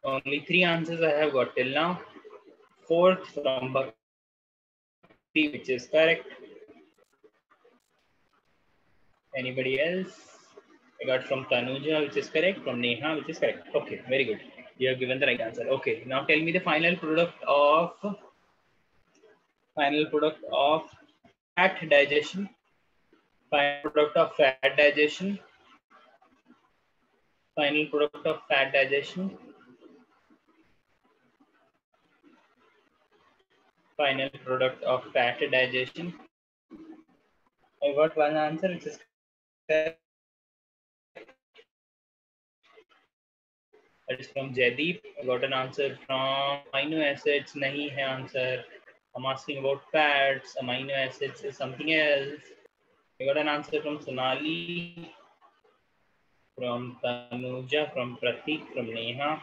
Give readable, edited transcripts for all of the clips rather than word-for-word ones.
Only 3 answers I have got till now. Fourth from Bhakti, which is correct. Anybody else? I got from Tanuja, which is correct. From Neha, which is correct. Okay, very good. You have given the right answer. Okay, now tell me the final product of fat digestion. Final product of fat digestion. Final product of fat digestion. Final product of fat digestion. I got one answer, which is correct. That is from Jaideep. I got an answer from amino acids. Nahi hai answer. I'm asking about fats. Amino acids is something else. I got an answer from Sonali, from Tanuja, from Pratik, from Neha.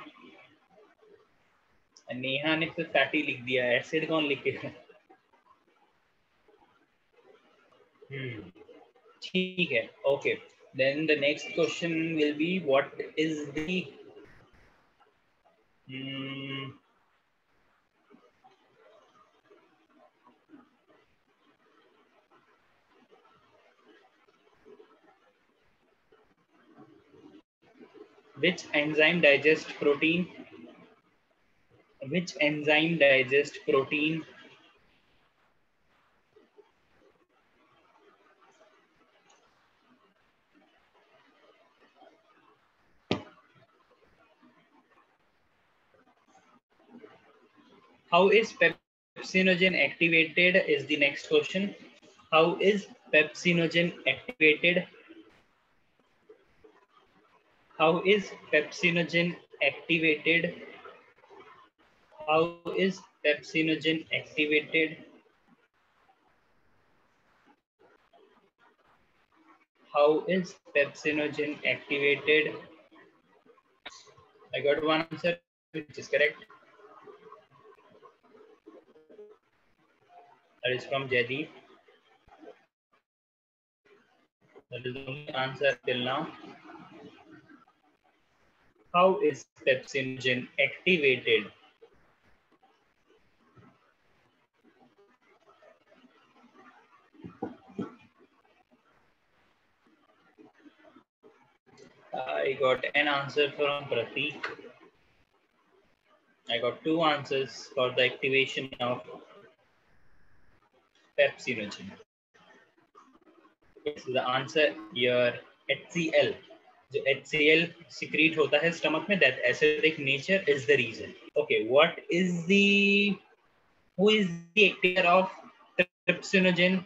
Neha ने फिर fatty लिख दिया, acid कौन लिखेगा? ठीक है, okay. Then the next question will be, what is the which enzyme digests protein? Which enzyme digests protein? How is pepsinogen activated is the next question. How is pepsinogen activated? How is pepsinogen activated? How is pepsinogen activated? How is pepsinogen activated? I got one answer, which is correct. That is from Jaideep. That is the only answer till now. How is pepsinogen activated? I got an answer from Pratik. I got 2 answers for the activation of pepsinogen. So the answer here, HCl. जो HCl secrete होता है stomach में, that acidic nature is the reason. Okay, what is the, who is the activator of trypsinogen?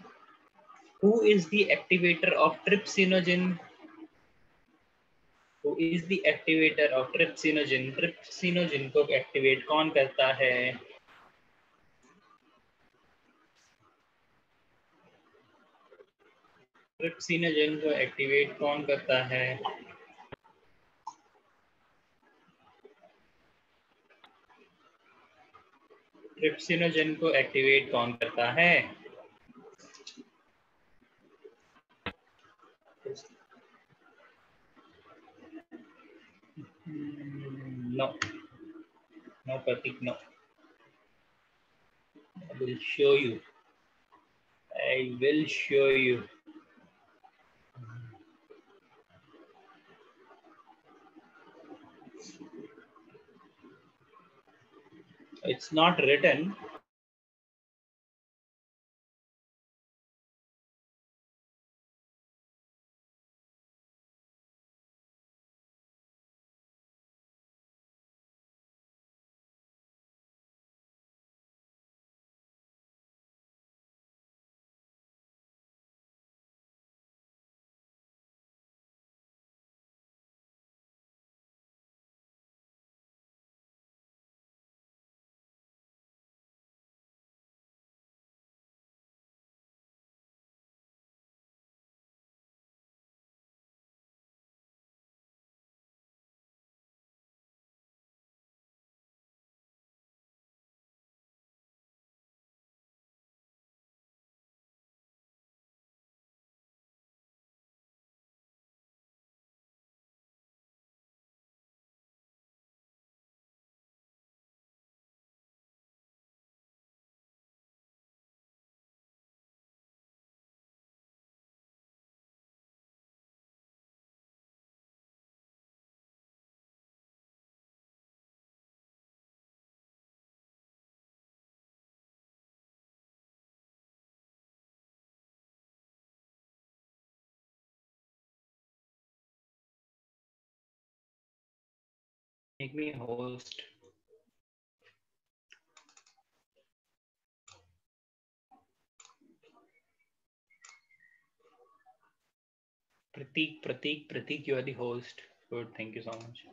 Who is the activator of trypsinogen? Who is the activator of trypsinogen? Trypsinogen को activate कौन करता है? Trypsinogen को activate कौन करता है? Trypsinogen को activate कौन करता है? No, no, Pratik, no. I will show you. I will show you. It's not written. Make me a host. Pratik, you are the host. Good, thank you so much.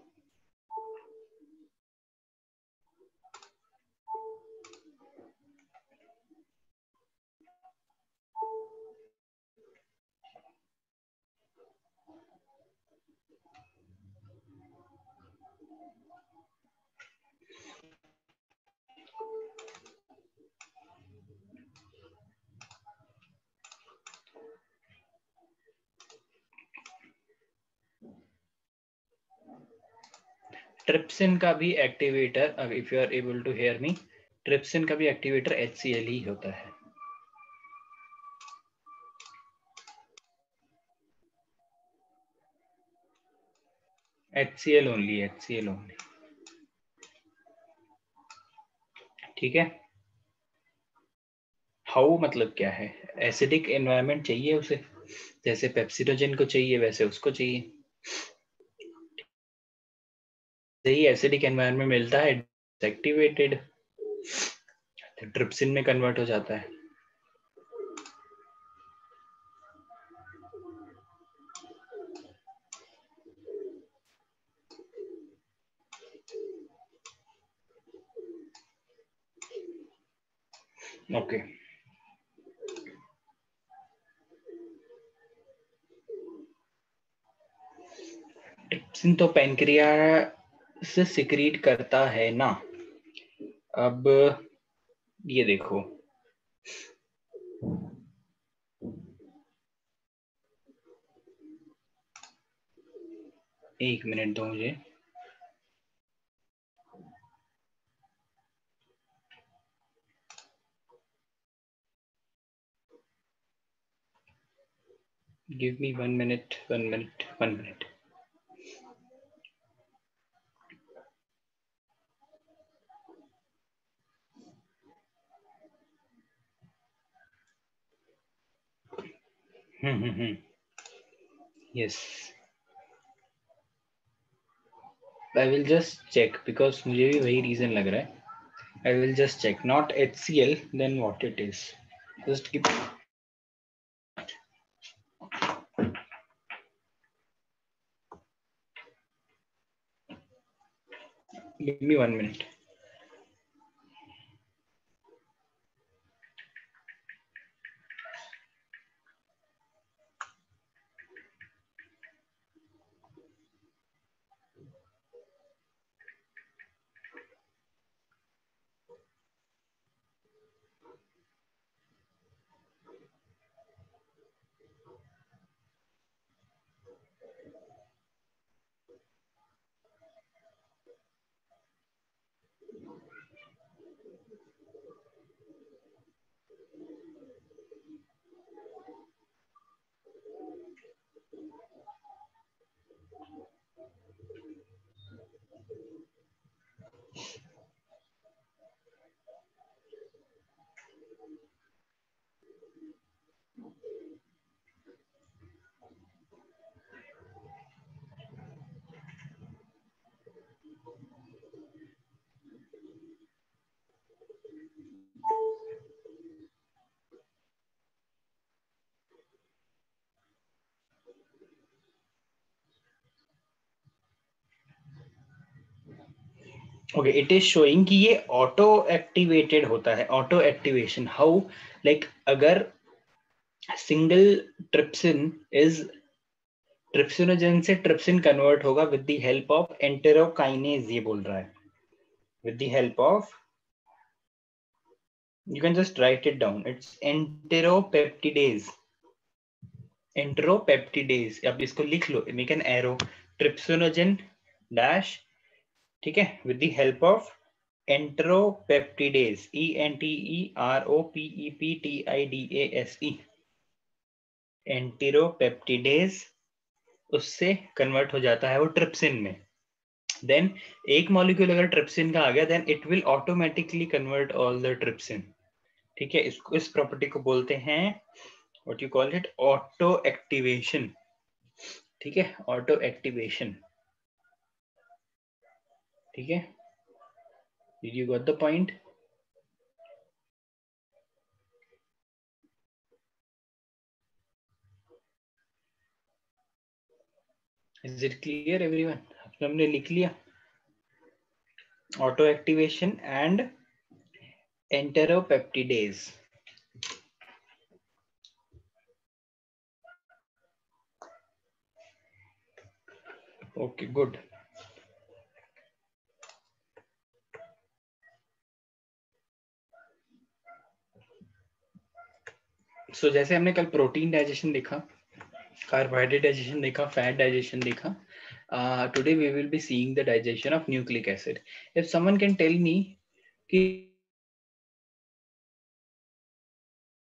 Trypsin का भी activator, if you are able to hear me, trypsin का भी activator HCl ही होता है. HCl only. ठीक है. How मतलब क्या है? एसिडिक एनवायरनमेंट चाहिए उसे, जैसे पेप्सिडोजन को चाहिए वैसे उसको चाहिए. सही एसिडिक एनवायरनमेंट मिलता है, एक्टिवेटेड ट्रिप्सिन में कन्वर्ट हो जाता है. ओके. ट्रिप्सिन तो पैनक्रिया से सिक्रीट करता है ना. अब ये देखो, एक मिनट दो मुझे. Give me 1 minute. Yes. I will just check because मुझे भी वही reason लग रहा है. I will just check. Not HCl, then what it is? Just give me 1 minute. Okay, it is showing कि ये ऑटो एक्टिवेटेड होता है. Auto activation how? लाइक अगर सिंगल ट्रिप्सिन इज ट्रिप्सिनोजन से ट्रिप्सिन कन्वर्ट होगा with the help of enterokinase. ये बोल रहा है with the help of, you can just write it down, it's enteropeptidase. अब इसको लिख लो, make an arrow, trypsinogen dash, ठीक है, with the help of enteropeptidase, ENTEROPEPTIDASE, enteropeptidase, उससे कन्वर्ट हो जाता है वो ट्रिप्सिन में. देन एक मॉलिक्यूल अगर ट्रिप्सिन का आ गया, then it will automatically convert all the trypsin. ठीक है, इसको, इस प्रॉपर्टी को बोलते हैं, what you call it, auto activation. ठीक है, ऑटो एक्टिवेशन. ठीक है, did you got the point? Is it clear everyone? हमने लिख लिया auto activation and enteropeptidase. Okay good. So जैसे हमने कल प्रोटीन डाइजेशन देखा, कार्बोहाइड्रेट डाइजेशन देखा, फैट डाइजेशन देखा, today we will be seeing the digestion of nucleic acid. If someone can tell me कि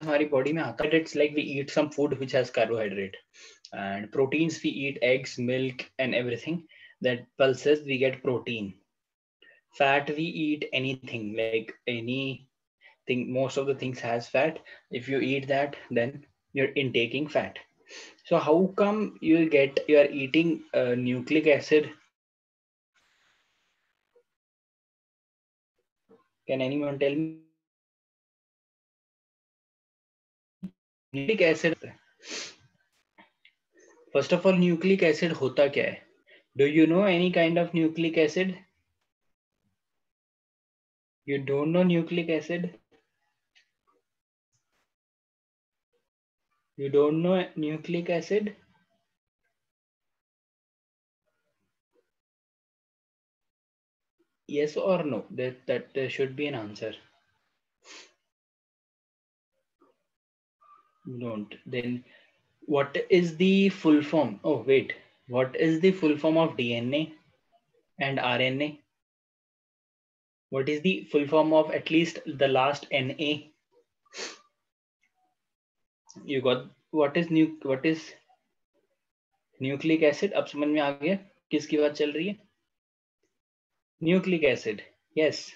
हमारी बॉडी में आता है, it's like we eat some food which has carbohydrate, and proteins we eat eggs, milk and everything that pulses we get protein. Fat we eat anything, like anything, most of the things has fat. If you eat that, then you're intaking fat. So how come you are eating nucleic acid? Can anyone tell me? Nucleic acid, first of all, nucleic acid होता क्या है? Do you know any kind of nucleic acid? You don't know nucleic acid? You don't know nucleic acid? Yes or no? That there should be an answer. You don't. Then what is the full form? Oh wait, what is the full form of DNA and RNA? What is the full form of at least the last Na? You got what is nucleic acid? अब समझ में आ गया किसकी बात चल रही है? Nucleic acid. Yes.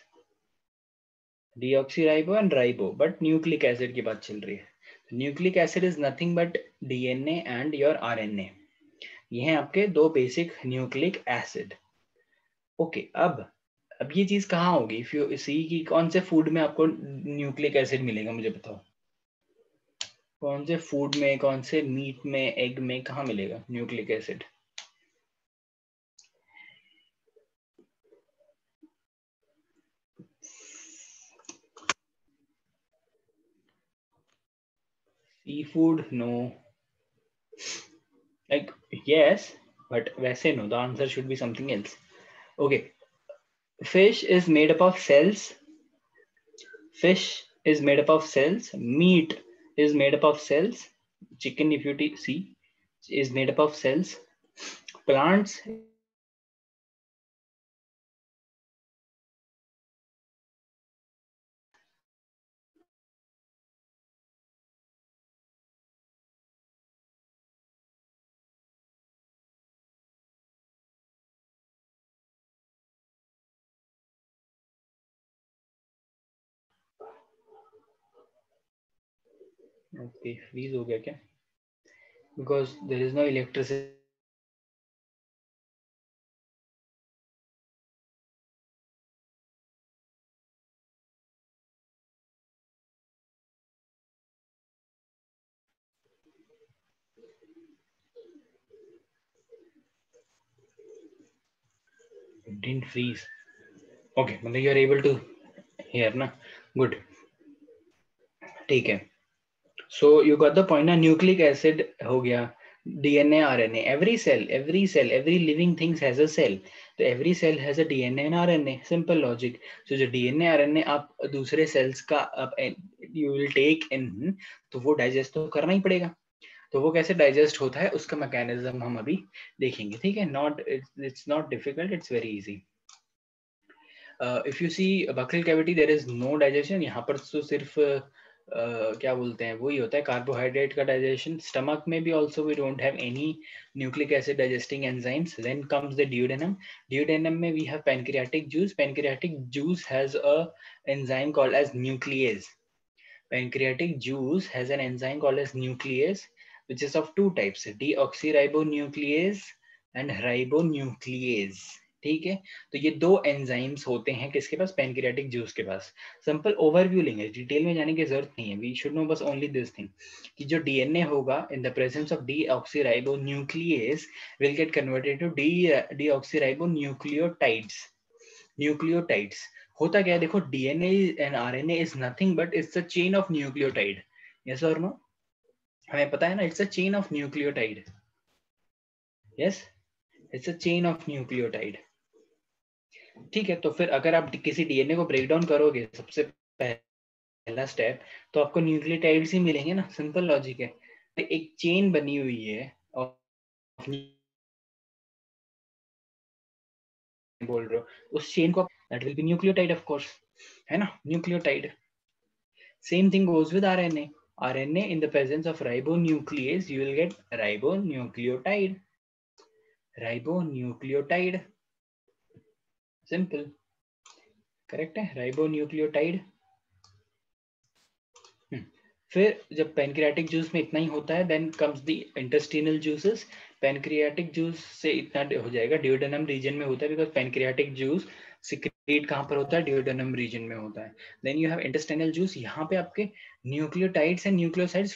Deoxyribo and ribo, but nucleic acid की बात चल रही है. Nucleic acid is nothing but DNA and your RNA. ये हैं आपके दो बेसिक न्यूक्लिक एसिड. ओके, अब ये चीज कहाँ होगी? इफ यू सी कि कौन से फूड में आपको न्यूक्लिक एसिड मिलेगा, मुझे बताओ. कौन से फूड में, कौन से मीट में, एग में, कहाँ मिलेगा nucleic acid? Seafood, no. Like yes, but वैसे no. The answer should be something else. Okay, fish is made up of cells. Fish is made up of cells. Meat is made up of cells. Chicken, if you see, is made up of cells. Plants okay, freeze हो गया क्या? Because there is no electricity. It didn't freeze. Okay, मतलब you are able to hear ना? Good. ठीक है. So you got the point ना? Nucleic acid हो गया, DNA, RNA. Every cell, every living thing has a cell. तो every cell has a DNA and RNA. Simple logic. So जो DNA, RNA आप दूसरे cells का आप you will take in, तो वो digest तो करना ही पड़ेगा. तो वो कैसे डाइजेस्ट होता है उसका मैकेनिज्म हम अभी देखेंगे. ठीक है, it's not difficult, it's very easy. If you see buccal cavity, there is no digestion. यहाँ पर तो सिर्फ क्या बोलते हैं, वही होता है कार्बोहाइड्रेट का डाइजेशन. स्टमक में भी also we don't have any nucleic acid digesting enzymes. Then comes the duodenum. Duodenum में we have pancreatic juice. Pancreatic juice has a enzyme called as nuclease. Pancreatic juice has an enzyme called as nuclease, which is of two types, deoxyribonuclease and ribonuclease. ठीक है, तो ये दो enzymes होते हैं किसके पास, pancreatic juice के पास। सिंपल ओवरव्यू लेंगे, डिटेल में जाने की जरूरत नहीं है, वी शुड नो बस ओनली दिस थिंग कि जो डीएनए होगा in the presence of deoxyribo nuclease will get converted to deoxyribo nucleotides. Nucleotides होता क्या है, देखो DNA and RNA is nothing but it's a chain of nucleotide. Yes और no, हमें पता है ना, it's a chain of nucleotide. Yes, it's a chain of nucleotide. ठीक है, तो फिर अगर आप किसी डीएनए को ब्रेक डाउन करोगे, सबसे पहला स्टेप तो आपको न्यूक्लियोटाइड्स ही मिलेंगे ना, सिंपल लॉजिक है। तो एक चेन बनी हुई है और बोल रहे हो उस चेन को, that will be nucleotide of course, है ना, nucleotide. Same thing goes with RNA. RNA in the presence of ribonuclease you will get ribonucleotide. Ribonucleotide, simple, correct है, राइबोन्यूक्लियोटाइड। फिर जब पैनक्रियाटिक जूस में इतना ही होता है, then comes the intestinal juices. Pancreatic juice से इतना हो जाएगा, ड्यूडेनम रीजन में होता है, बिकॉज पैनक्रियाटिक जूस सिक्रीट कहाँ पर होता है, ड्यूडेनम रीजन में होता है। Then you have intestinal juice, यहाँ पे आपके nucleotides and nucleosides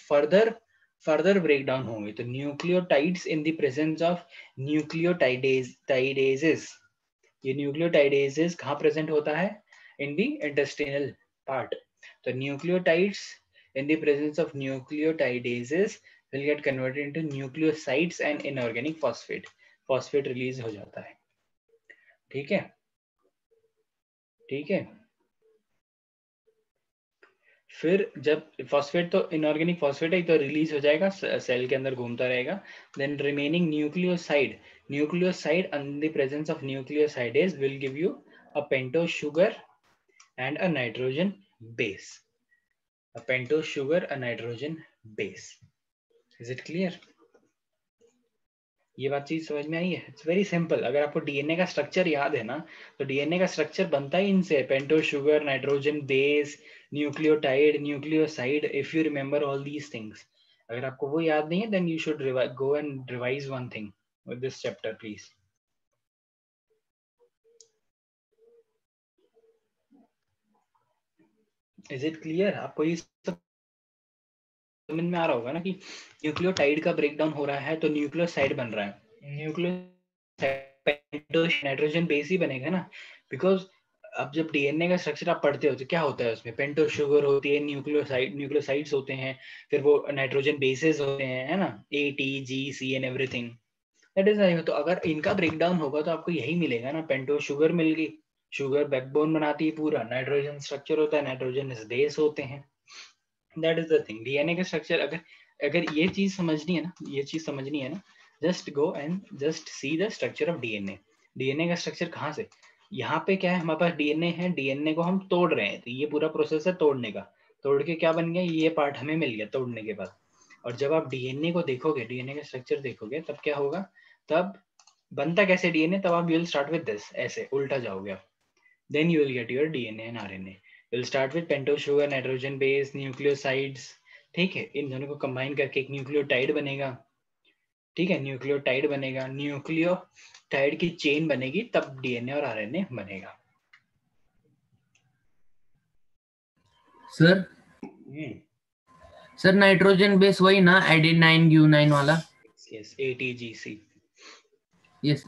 further break down होंगे। तो nucleotides in the presence of nucleotidases, ये न्यूक्लियोटाइडेजेस कहाँ प्रेजेंट होता है, इन द इंटेस्टिनल पार्ट। तो nucleotides in the presence of nucleotidases will get converted into nucleosides and inorganic phosphate. phosphate release हो जाता है। ठीक है, ठीक है। फिर जब फॉस्फेट, तो इनऑर्गेनिक फॉस्फेट है तो रिलीज हो जाएगा, सेल के अंदर घूमता रहेगा। Then remaining nucleoside, nucleoside in the presence of nucleosidase will give you a pentose sugar and a nitrogen base. A pentose sugar, a nitrogen base. Is it clear? ये बात चीज समझ में आई है? It's very simple. अगर आपको DNA का structure याद है ना, तो डीएनए का स्ट्रक्चर बनता ही इनसे, pentose sugar, nitrogen base, nucleotide, nucleoside. If you remember all these things, अगर आपको वो याद नहीं है, then you should go and revise one thing with this chapter please. Is it clear? आपको ये सब समझ में आ रहा होगा ना कि न्यूक्लियोटाइड का ब्रेकडाउन हो रहा है तो न्यूक्लियोसाइड बन रहा है, न्यूक्लियोसाइड नाइट्रोजन बेस ही बनेगा ना। बिकॉज अब जब डीएनए का स्ट्रक्चर आप पढ़ते हो तो क्या होता है उसमें, पेंटोज शुगर होती है, न्यूक्लियोसाइड्स होते हैं, फिर वो नाइट्रोजन बेसेस होते हैं, है ना, A T G C and everything, that is. तो अगर इनका ब्रेकडाउन होगा तो आपको यही मिलेगा ना, पेंटोज शुगर मिल गई, शुगर बैकबोन बनाती है पूरा, नाइट्रोजन स्ट्रक्चर होता है, नाइट्रोजन बेस होते हैं। That is the thing, DNA का स्ट्रक्चर। अगर अगर ये चीज समझनी है ना, ये चीज समझनी है ना, just go and just see the structure of DNA. DNA का स्ट्रक्चर कहाँ से, यहाँ पे क्या है, हमारे पास डीएनए है, डीएनए को हम तोड़ रहे हैं, तो ये पूरा प्रोसेस है तोड़ने का। तोड़ के क्या बन गया, ये पार्ट हमें मिल गया तोड़ने के बाद। और जब आप डीएनए को देखोगे, डीएनए का स्ट्रक्चर देखोगे, तब क्या होगा, तब बनता कैसे डीएनए, तब आप विल स्टार्ट विद दिस, ऐसे उल्टा जाओगे आप, then you will get your DNA and RNA. You'll start with pentose sugar, nitrogen base, nucleosides. ठीक है, इन दोनों को कंबाइन करके एक न्यूक्लियोटाइड बनेगा। ठीक है, न्यूक्लियोटाइड बनेगा, न्यूक्लियोटाइड की चेन बनेगी, तब डीएनए और आरएनए बनेगा। सर सर नाइट्रोजन बेस वही ना, एडेनाइन ग्यूनाइन वाला? Yes, ATGC। यस।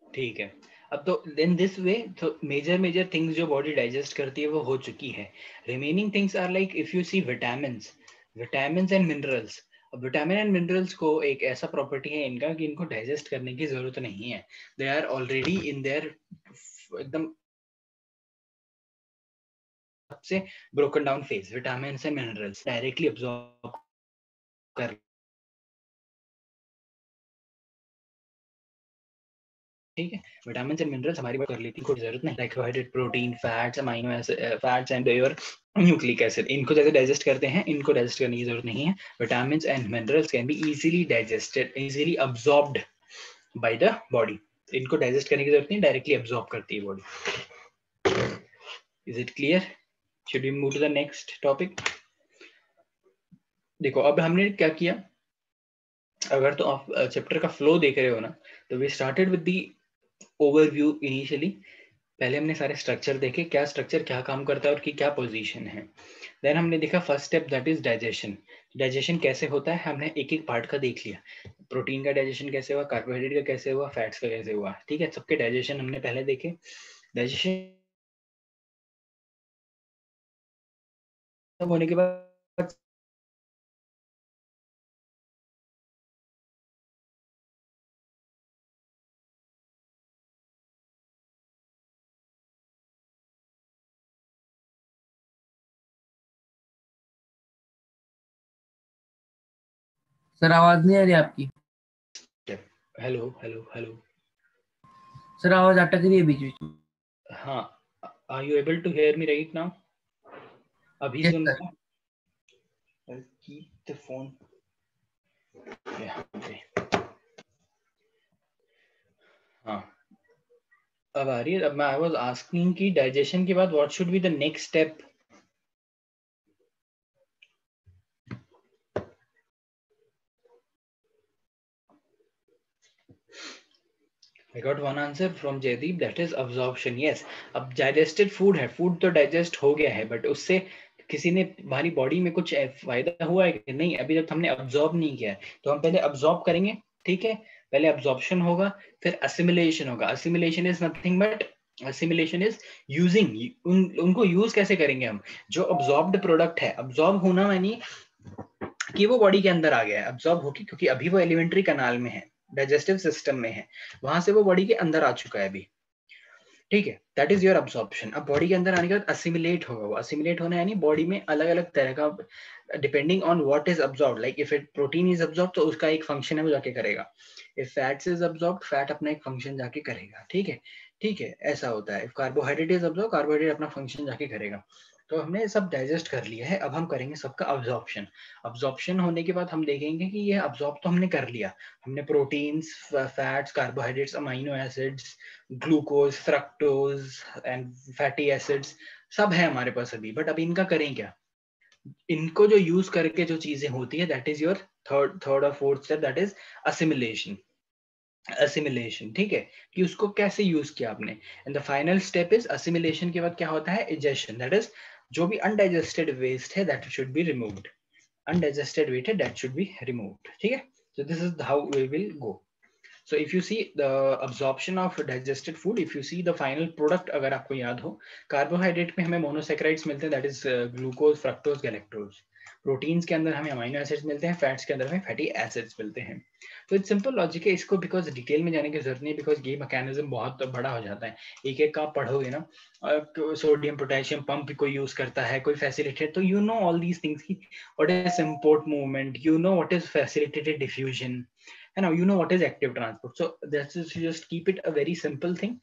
ठीक है, अब तो देन दिस वे तो मेजर थिंग्स जो बॉडी डाइजेस्ट करती है वो हो चुकी है। Remaining things are like, if you see vitamins and minerals. अब विटामिन एंड मिनरल्स को एक ऐसा प्रॉपर्टी है इनका कि इनको डाइजेस्ट करने की जरूरत नहीं है, they are already in there एकदम सबसे broken down phase. Vitamin and minerals directly absorb कर, ठीक है, विटामिन एंड मिनरल्स हमारी बात कर लेती है, कोई जरूरत नहीं, like carbohydrate, protein, fats, amino acid, fats and your nucleic acid, इनको जैसे डाइजेस्ट करते हैं, इनको डाइजेस्ट करने की जरूरत नहीं है। Vitamin and minerals can be easily digested, easily absorbed by the body. इनको डाइजेस्ट करने की जरूरत नहीं, डायरेक्टली अब्सॉर्ब करती है body. Is it clear? Should we move to the next topic? देखो अब हमने क्या किया, अगर तो आप चैप्टर का फ्लो देख रहे हो ना, तो we started with the overview initially. पहले हमने सारे स्ट्रक्चर देखे, क्या स्ट्रक्चर क्या काम करता है और की क्या पोजीशन है। देन हमने देखा first step that is digestion. Digestion कैसे होता है हमने एक एक पार्ट का देख लिया। प्रोटीन का डाइजेशन कैसे हुआ, कार्बोहाइड्रेट का कैसे हुआ, फैट्स का कैसे हुआ, ठीक है, सबके डाइजेशन हमने पहले देखे। डाइजेशन होने के बाद सर आवाज नहीं आ रही आपकी। Hello hello hello. सर आवाज अटक रही है बीच बीच में। हाँ, are you able to hear me right now? अभी यस सुन सर। रहे हो? Keep the phone. हाँ, अब आ रही है। अब मैं आई वाज आस्किंग कि डाइजेशन के बाद what should be the next step. I got one answer from Jaydeep, that is absorption. Yes, अब digested food है, food तो digest हो गया है, but उससे किसी ने हमारी बॉडी में कुछ फायदा हुआ है कि नहीं, अभी तक हमने अब्जॉर्ब नहीं किया है। तो हम पहले अब्जॉर्ब करेंगे, ठीक है, पहले अब्जॉर्प्शन होगा, फिर असिमिलेशन होगा। Assimilation is nothing but assimilation is using, उनको यूज कैसे करेंगे हम, जो अब्जॉर्ब्ड प्रोडक्ट है। अब्जॉर्ब होना मानी कि वो बॉडी के अंदर आ गया है, अब्जॉर्ब होके, क्योंकि अभी वो एलिमेंट्री कनाल में है, डाइजेस्टिव सिस्टम में है, वहां से वो बॉडी के अंदर आ चुका है अभी, ठीक है, दैट इज योर अब्जॉर्प्शन। अब बॉडी के अंदर आने के बाद असिमिलेट होगा। वो असिमिलेट होना यानी बॉडी में अलग अलग तरह का, depending on what is absorb, like if it protein is absorb तो उसका एक फंक्शन है वो जाके करेगा, if fats is absorb fat अपना एक फंक्शन जाके करेगा, ठीक है, ठीक है, ऐसा होता है। If carbohydrate is absorb carbohydrate अपना फंक्शन जाके करेगा। तो हमने सब डाइजेस्ट कर लिया है, अब हम करेंगे सबका अब्जॉर्प्शन। अब्जॉर्प्शन होने के बाद हम देखेंगे कि ये अब्जॉर्ब तो हमने कर लिया, हमने proteins, fats, carbohydrates, amino acids, glucose, fructose and fatty acids सब है हमारे पास अभी, बट अभी इनका करें क्या। इनको जो यूज करके जो चीजें होती है दैट इज योर थर्ड और fourth step, that is assimilation. Assimilation, ठीक है, कि उसको कैसे यूज किया आपने। And the final step is assimilation के बाद क्या होता है, इजेशन, दैट इज जो भी अनडाइजेस्टेड वेस्ट है that should be removed. Undigested waste है दैट शुड बी रिमूव्ड, ठीक है। So this is how we will go. So if you see the absorption of digested food, if you see the final product, अगर आपको याद हो, carbohydrate में हमें monosaccharides मिलते हैं, that is glucose, fructose, galactose. Proteins के अंदर हमें अमाइनो एसिड्स मिलते हैं, फैट्स के अंदर हमें फैटी एसिड्स मिलते हैं। तो इट्स सिंपल लॉजिक है, इसको बिकॉज डिटेल में जाने की जरूरत नहीं है, बिकॉज ये मैकेनिज्म बहुत बड़ा हो जाता है। एक एक का आप पढ़ोगे ना, सोडियम पोटेशियम पंप कोई यूज करता है, कोई फैसिलिटेट, तो you know all these things की what is import movement, you know what is facilitated diffusion, and now you know what is active transport. So that's just keep it a very simple thing,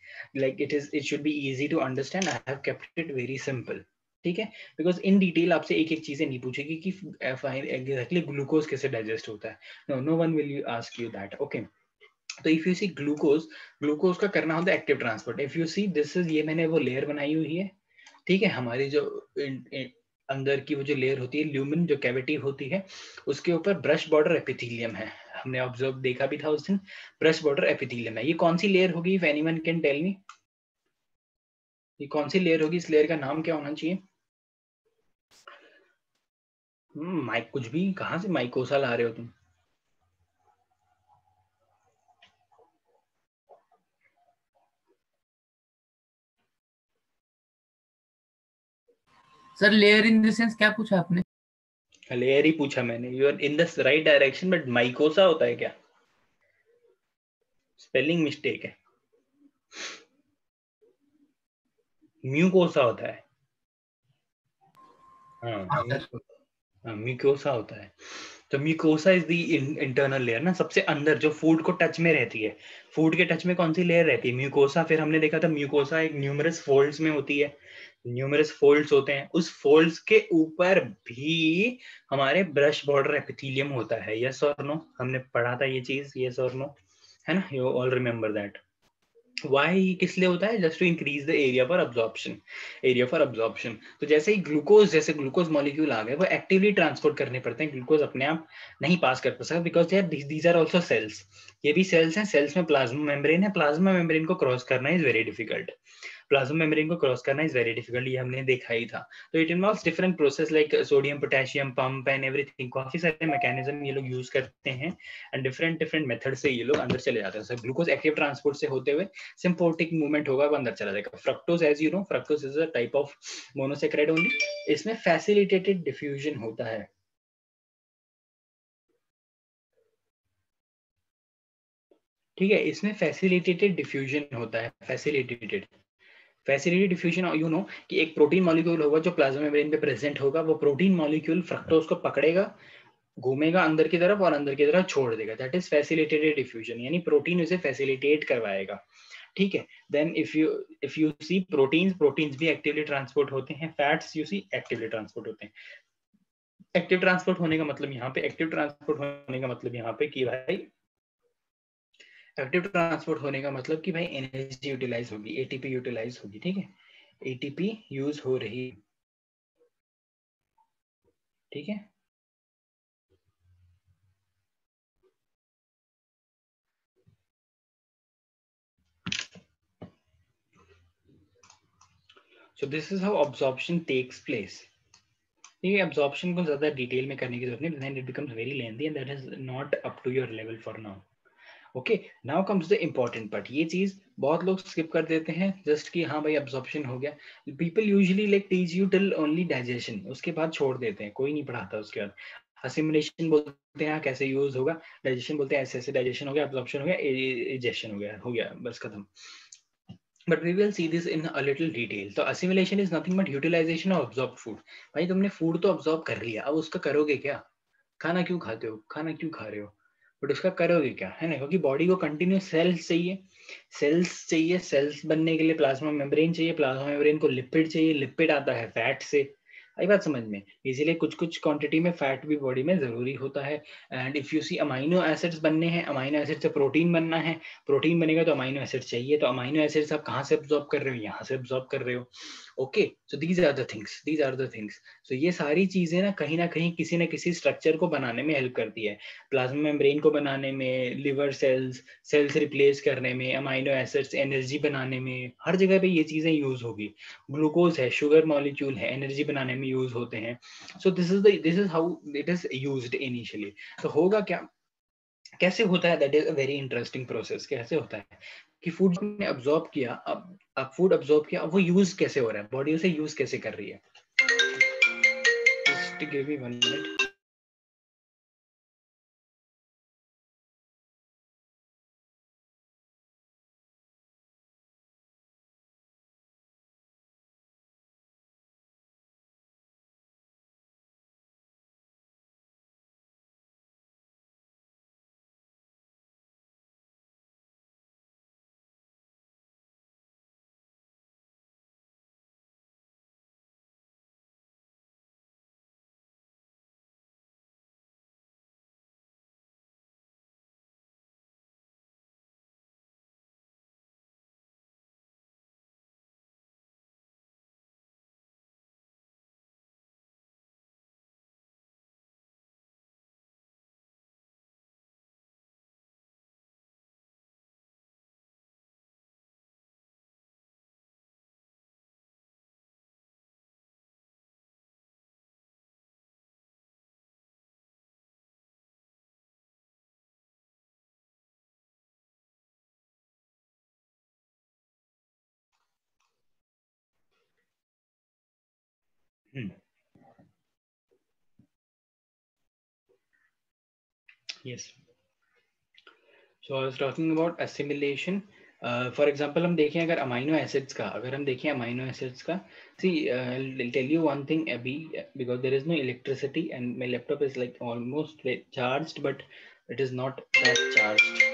like it should be easy to understand. I have kept it very simple, ठीक है, because in detail आपसे एक एक चीजें नहीं पूछेगी कि exactly glucose कैसे digest होता है, no one will you ask you that, okay. तो if you see glucose, glucose का करना होता है active transport. If you see this is, ये मैंने वो लेयर बनाई हुई है, ठीक है, हमारी जो अंदर की वो जो लेयर होती है, ल्यूमिन जो कैविटी होती है, उसके ऊपर ब्रश बॉर्डर एपिथेलियम है। हमने ऑब्जर्व देखा भी था उस दिन, ब्रश बॉर्डर एपिथेलियम है। ये कौन सी लेयर होगी, if anyone can tell me, ये कौन सी लेयर होगी, इस लेयर का नाम क्या होना चाहिए। माइक कुछ भी, कहाँ से माइकोसा ला रहे हो तुम। Sir layer in the sense क्या पूछा आपने? लेयर ही पूछा मैंने, you are in the right direction, but mucosa होता है क्या, स्पेलिंग मिस्टेक है, म्यूकोसा होता है। हाँ सर। हाँ, म्यूकोसा होता है। तो mucosa is the internal layer ना, सबसे अंदर जो फूड को टच में रहती है। फूड के टच में कौन सी लेयर रहती है, म्यूकोसा। फिर हमने देखा था म्यूकोसा एक न्यूमरस फोल्ड्स में होती है, न्यूमरस फोल्ड्स होते हैं, उस फोल्ड्स के ऊपर भी हमारे ब्रश बॉर्डर एपिथेलियम होता है। यस और नो, हमने पढ़ा था ये चीज, यस और नो, है ना, you all remember that. Why किस लिए होता है? Just to increase the area for absorption, area for absorption. तो जैसे ही ग्लूकोज, जैसे ग्लूकोज मॉलिक्यूल आ गए, वो एक्टिवली ट्रांसपोर्ट करने पड़ते हैं, ग्लूकोज अपने आप नहीं पास कर सकता, because these are also cells, ये भी सेल्स हैं, सेल्स में प्लाज्मा मेम्ब्रेन है, प्लाज्मा मेम्ब्रेन को क्रॉस करना is very difficult, plasma membrane को क्रॉस करना इज वेरी डिफिकल्ट, ये हमने देखा ही था। तो it involves different process like sodium potassium pump and everything, काफी सारे मैकेनिज्म ये लोग यूज करते हैं एंड डिफरेंट डिफरेंट मेथड से ये लोग अंदर चले जाते हैं। सो ग्लूकोज एक्टिव ट्रांसपोर्ट से होते हुए सिम्पोटिक मूवमेंट होगा, वो अंदर चला जाएगा। Fructose, as you know, fructose is a type of monosaccharide only, इसमें फैसिलिटेटेड डिफ्यूजन होता है। ठीक है, इसमें फैसिलिटेटेड डिफ्यूजन होता है, फैसिलिटेटेड डिफ्यूजन, यू नो कि एक प्रोटीन मॉलिक्यूल होगा जो प्लाज्मा मेम्ब्रेन पे प्रेजेंट होगा, वो प्रोटीन मॉलिक्यूल फ्रक्टोज को पकड़ेगा, घूमेगा अंदर की तरफ और अंदर की तरफ छोड़ देगा, दैट इज फैसिलिटेटेड डिफ्यूजन, यानी प्रोटीन उसे फैसिलिटेट करवाएगा। ठीक है, then if you see proteins भी एक्टिवली ट्रांसपोर्ट होते हैं, fats you see actively transport होते हैं। एक्टिव ट्रांसपोर्ट होने का मतलब यहाँ पे, एक्टिव ट्रांसपोर्ट होने का मतलब यहाँ पे कि भाई, एक्टिव ट्रांसपोर्ट होने का मतलब कि भाई एनर्जी यूटिलाइज होगी, एटीपी यूटिलाइज होगी। ठीक है, एटीपी यूज हो रही, ठीक है। So this is how absorption takes place. ठीक है, अब्जॉर्प्शन को ज्यादा डिटेल में करने की जरूरत नहीं, then it becomes very lengthy and that is not up to your level for now. Okay, now comes the important part. ये चीज बहुत लोग स्किप कर देते हैं, जस्ट कि हाँ भाई अब्जॉर्प्शन हो गया। People usually like teach you till only digestion, उसके बाद छोड़ देते हैं, कोई नहीं पढ़ाता उसके बाद। असिमिलेशन बोलते हैं कैसे यूज होगा, डाइजेशन बोलते हैं ऐसे ऐसे डाइजेशन हो गया, अब्जॉर्प्शन हो गया, इजेशन हो गया बस खत्म। But we will see this in a little detail. तो assimilation is nothing but utilization of absorbed food. भाई तुमने फूड तो absorb कर लिया, अब उसका करोगे क्या? खाना क्यों खाते हो, खाना क्यों खा रहे हो, बट उसका करोगे क्या, है ना? क्योंकि बॉडी को कंटिन्यू सेल्स चाहिए, सेल्स चाहिए, सेल्स बनने के लिए प्लाज्मा मेम्ब्रेन चाहिए, प्लाज्मा मेम्ब्रेन को लिपिड चाहिए, लिपिड आता है फैट से। आई बात समझ में? इसीलिए कुछ कुछ क्वांटिटी में फैट भी बॉडी में जरूरी होता है। And if you see amino acids बनने हैं, अमाइनो एसिड से प्रोटीन बनना है, प्रोटीन बनेगा तो अमाइनो एसिड चाहिए, तो अमाइनो एसिड्स आप कहाँ से अब्जॉर्ब कर रहे हो, यहाँ से अब्जॉर्ब कर रहे हो। Okay, so these are the things, these are the things. So ये सारी चीजें ना कहीं किसी ना किसी स्ट्रक्चर को बनाने में हेल्प करती है, प्लाज्मा मेम्ब्रेन को बनाने में, लिवर सेल्स, सेल्स रिप्लेस करने में, अमाइनो एसिड्स एनर्जी बनाने में, हर जगह पे ये चीजें यूज होगी। ग्लूकोज है, शुगर मॉलिक्यूल है, एनर्जी बनाने में यूज होते हैं। सो this is how it is used initially. तो होगा क्या, कैसे होता है, that is a very interesting process. कैसे होता है कि फूड ने अब्जॉर्ब किया, अब फूड अब्जॉर्ब किया, अब वो यूज कैसे हो रहा है, बॉडी उसे यूज कैसे कर रही है। Just give me 1 minute. Yes, so I was talking about assimilation. For example हम देखें, अगर अमाइनो एसिड्स का, अगर हम देखें अमाइनो एसिड्स का, see tell you one thing अभी, because there is no electricity and my laptop is like almost charged, but it is not that charged.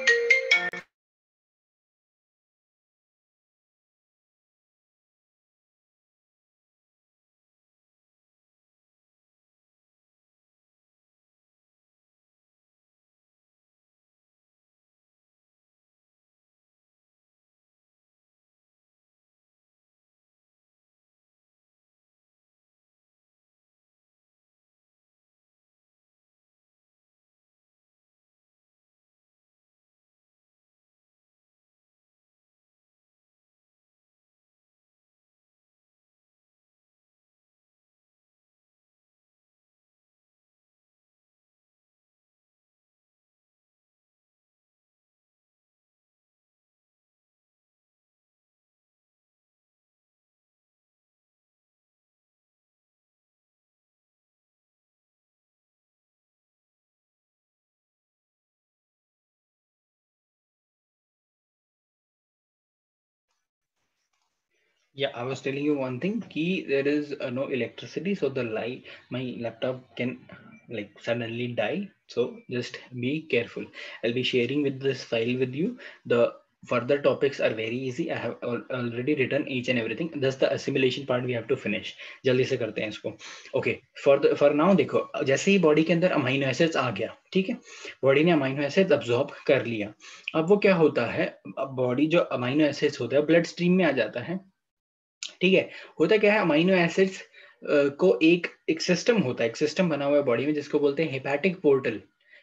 Yeah, I was telling you one thing. Key, there is no electricity, so the light, my laptop can like suddenly die. So just be careful. I'll be sharing with this file with you. The further topics are very easy. I have already written each and everything. Just the assimilation part we have to finish. जल्दी से करते हैं इसको. Okay. For now देखो, जैसे ही body के अंदर amino acids आ गया, ठीक है, बॉडी ने अमाइनो एसिड्स अब्सॉर्ब कर लिया. अब वो क्या होता है, बॉडी जो अमाइनो एसिड्स होता है ब्लड स्ट्रीम में आ जाता है. ठीक है, होता क्या है, अमाइनो एसिड्स को एक सिस्टम होता है, एक सिस्टम बना हुआ है बॉडी में जिसको बोलते हैं hepatic portal.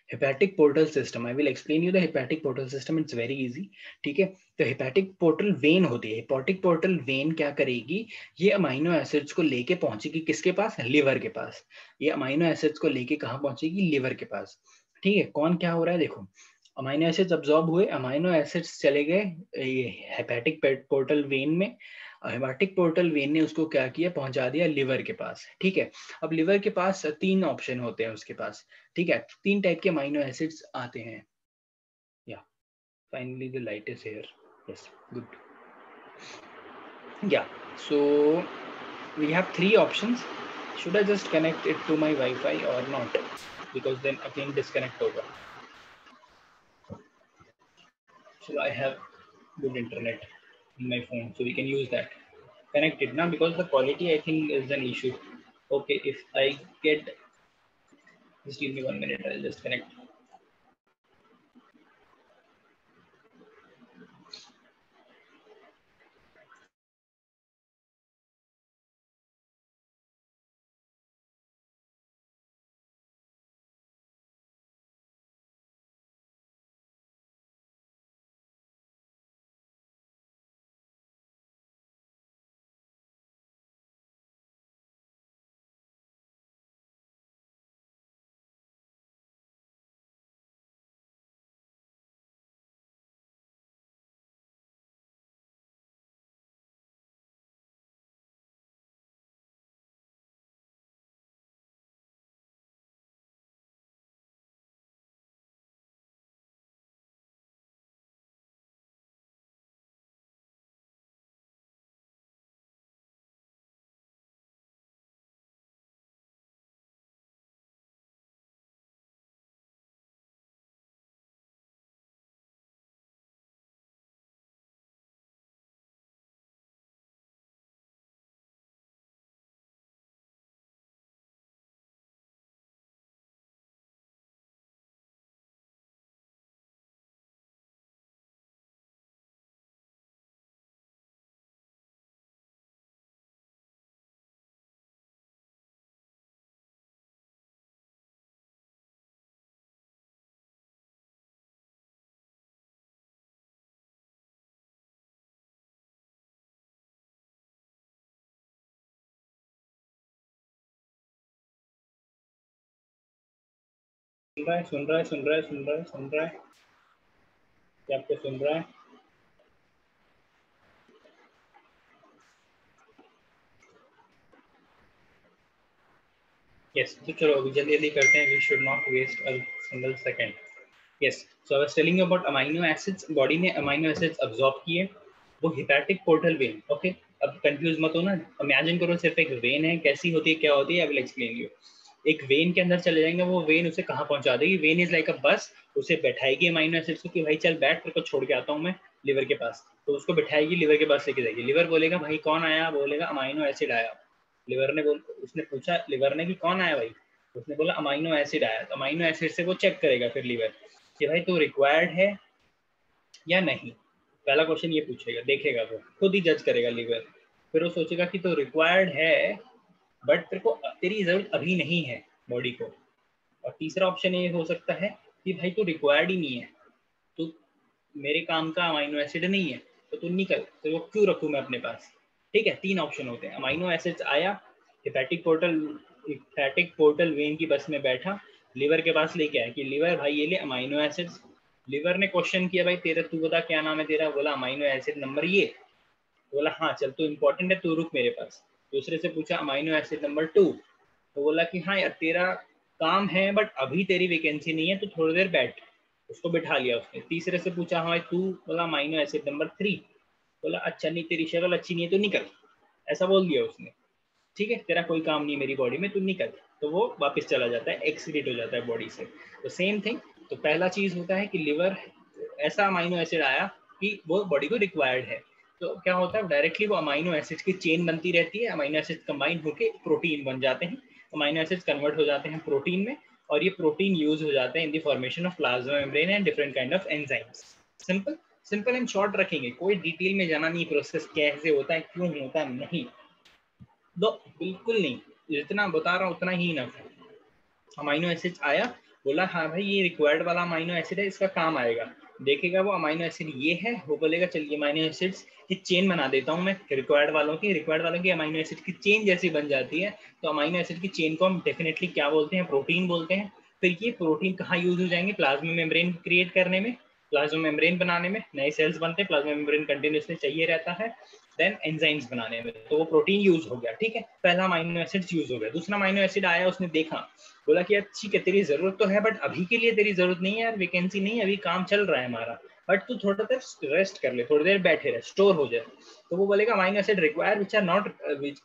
Hepatic portal system, I will explain you the hepatic portal system, it's very easy. ठीक है, तो हेपेटिक पोर्टल वेन होती है. हेपेटिक पोर्टल वेन क्या करेगी, ये अमाइनो एसिड्स को लेके पहुंचेगी किसके पास, लिवर के पास. ये अमाइनो एसिड्स को लेके कहाँ पहुंचेगी, लिवर के पास. ठीक है, कौन क्या हो रहा है देखो, अमाइनो एसिड्स अब्सॉर्ब हुए, अमाइनो एसिड्स चले गए हेपेटिक पोर्टल वेन में. हेपेटिक पोर्टल वेन ने उसको क्या किया, पहुंचा दिया लिवर के पास. ठीक है, अब लिवर के पास 3 ऑप्शन होते हैं उसके पास. ठीक है, 3 टाइप के अमाइनो एसिड्स आते हैं. Yeah finally the light is here. Yes, good. Yeah so we have 3 options. Should I just connect it to my WiFi or not, because then again disconnect होगा. So I have good internet in my phone, so we can use that. Connect it now, because the quality I think is an issue. Okay, if I get, just give me 1 minute, I'll just connect. सुन रहा है, क्या आपको सुन रहा है? Yes, तो चलो अभी जल्दी करते हैं. We should not waste a single second. Yes, so I was telling you about amino acids. Body ने अमाइनो एसिड्स अब्सॉर्ब किए, वो हेपेटिक पोर्टल वेन. ओके, अब कंफ्यूज मत हो ना. इमेजिन करो सिर्फ एक वेन है, कैसी होती है, क्या होती है, आई विल एक्सप्लेन यू. एक वेन के अंदर चले जाएंगे, वो वेन उसे कहाँ पहुंचा देगी. वेन इज लाइक अ बस, उसे बैठाएगी अमाइनो एसिड्स को कि भाई चल बैठ, तेरे को छोड़ के आता हूँ मैं लिवर के पास. तो उसको बैठाएगी, लिवर के पास लेके जाएगी. लिवर बोलेगा भाई कौन आया, बोलेगा अमाइनो एसिड आया. लिवर ने उसने पूछा लिवर ने कि कौन आया भाई, उसने बोला अमाइनो एसिड आया. तो अमाइनो एसिड से वो चेक करेगा फिर लिवर कि भाई तो रिक्वायर्ड है या नहीं. पहला क्वेश्चन ये पूछेगा, देखेगा, वो खुद ही जज करेगा लिवर. फिर वो सोचेगा कि तो रिक्वायर्ड है बट तेरे को, तेरी जरूरत अभी नहीं है बॉडी को. और तीसरा ऑप्शन ये हो सकता है कि भाई तो रिक्वायर्ड ही नहीं है, तो मेरे काम का अमाइनो एसिड नहीं है, तो तू निकल, तो वो क्यों रखूँ मैं अपने पास. ठीक है, 3 ऑप्शन होते हैं. अमाइनो एसिड्स आया, हेपेटिक पोर्टल वेन की बस में बैठा, लिवर के पास लेके आया कि लिवर भाई ये ले अमाइनो एसिड्स. लिवर ने क्वेश्चन किया भाई तेरा, तू बता क्या नाम है तेरा, बोला अमाइनो एसिड नंबर ये. बोला हाँ चल तू इंपॉर्टेंट है, तू रुक मेरे पास. दूसरे से पूछा अमाइनो एसिड नंबर 2, तो बोला कि हाँ यार तेरा काम है बट अभी तेरी वैकेंसी नहीं है, तो थोड़ी देर बैठ. उसको बिठा लिया उसने. तीसरे से पूछा हाँ तू, बोला अमाइनो एसिड नंबर 3, बोला अच्छा नहीं तेरी शक्ल अच्छी नहीं है तो निकल. ऐसा बोल दिया उसने, ठीक है, तेरा कोई काम नहीं मेरी बॉडी में, तू निकल, तो वो वापस चला जाता है, एक्सक्रीट हो जाता है बॉडी से। तो सेम थिंग, तो पहला चीज होता है कि लिवर ऐसा अमाइनो एसिड आया कि वो बॉडी को रिक्वायर्ड है, तो क्या होता है डायरेक्टली वो अमाइनो एसिड की चेन बनती रहती है, अमाइनो एसिड कंबाइन होकर प्रोटीन बन जाते हैं, अमाइनो एसिड कन्वर्ट हो जाते हैं प्रोटीन में, और ये प्रोटीन यूज हो जाते हैं in the formation of plasma membrane and different kind of enzymes. Simple simple and short रखेंगे, कोई डिटेल में जाना नहीं, प्रोसेस कैसे होता है, क्यों होता है, नहीं दो, बिल्कुल नहीं, जितना बता रहा हूँ उतना ही इनफ है। अमाइनो एसिड आया, बोला हाँ भाई ये रिक्वायर्ड वाला अमाइनो एसिड है, इसका काम आएगा, देखेगा वो अमाइनो एसिड ये है, वो बोलेगा चलिए अमाइनो एसिड्स की चेन बना देता हूँ मैं, रिक्वायर्ड वालों की अमाइनो एसिड की चेन जैसी बन जाती है, तो अमाइनो एसिड की चेन को हम डेफिनेटली क्या बोलते हैं, प्रोटीन बोलते हैं। फिर ये प्रोटीन कहाँ यूज हो जाएंगे, प्लाज्मा मेम्ब्रेन क्रिएट करने में, प्लाज्मा मेम्ब्रेन बनाने में, नए सेल्स बनते हैं, प्लाज्मा मेम्ब्रेन कंटिन्यूसली चाहिए रहता है, देन एंजाइम्स बनाने में, तो वो प्रोटीन यूज हो गया, ठीक है, पहला अमाइनो एसिड यूज हो गया। दूसरा अमाइनो एसिड आया, उसने देखा, बोला कि यार ठीक है तेरी जरूरत तो है, बट अभी के लिए तेरी जरूरत नहीं है यार, वैकेंसी नहीं है, अभी काम चल रहा है हमारा, बट तू थोड़ा देर रेस्ट कर ले, थोड़ी देर बैठे रहे, स्टोर हो जाए, तो वो बोलेगा amino acid require which are not,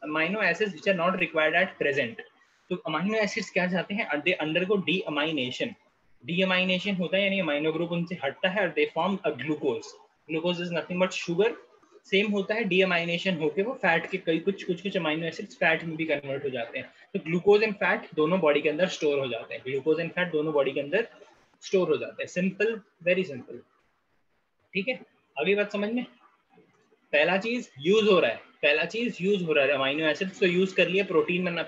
amino acids which are not required at present. तो अमाइनो एसिड्स क्या चाहते हैं, दे अंडरगो डीअमाइनेशन, डीअमाइनेशन होता है यानी अमाइनो ग्रुप उनसे हटता है, और they form a glucose, glucose is nothing but sugar. Same होता है डीअमाइनेशन होके वो फैट के कई कुछ अमाइनो एसिड्स फैट में भी कन्वर्ट हो जाते हैं, तो ग्लूकोज एंड फैट दोनों बॉडी के अंदर स्टोर हो जाते हैं, ग्लूकोज एंड फैट दोनों बॉडी के अंदर स्टोर हो जाते हैं, सिंपल, वेरी सिंपल, ठीक है। अभी बात समझ में, पहला चीज यूज हो रहा है, पहला चीज यूज हो रहा है, अमाइनो एसिड्स को यूज कर लिया, प्रोटीन बना,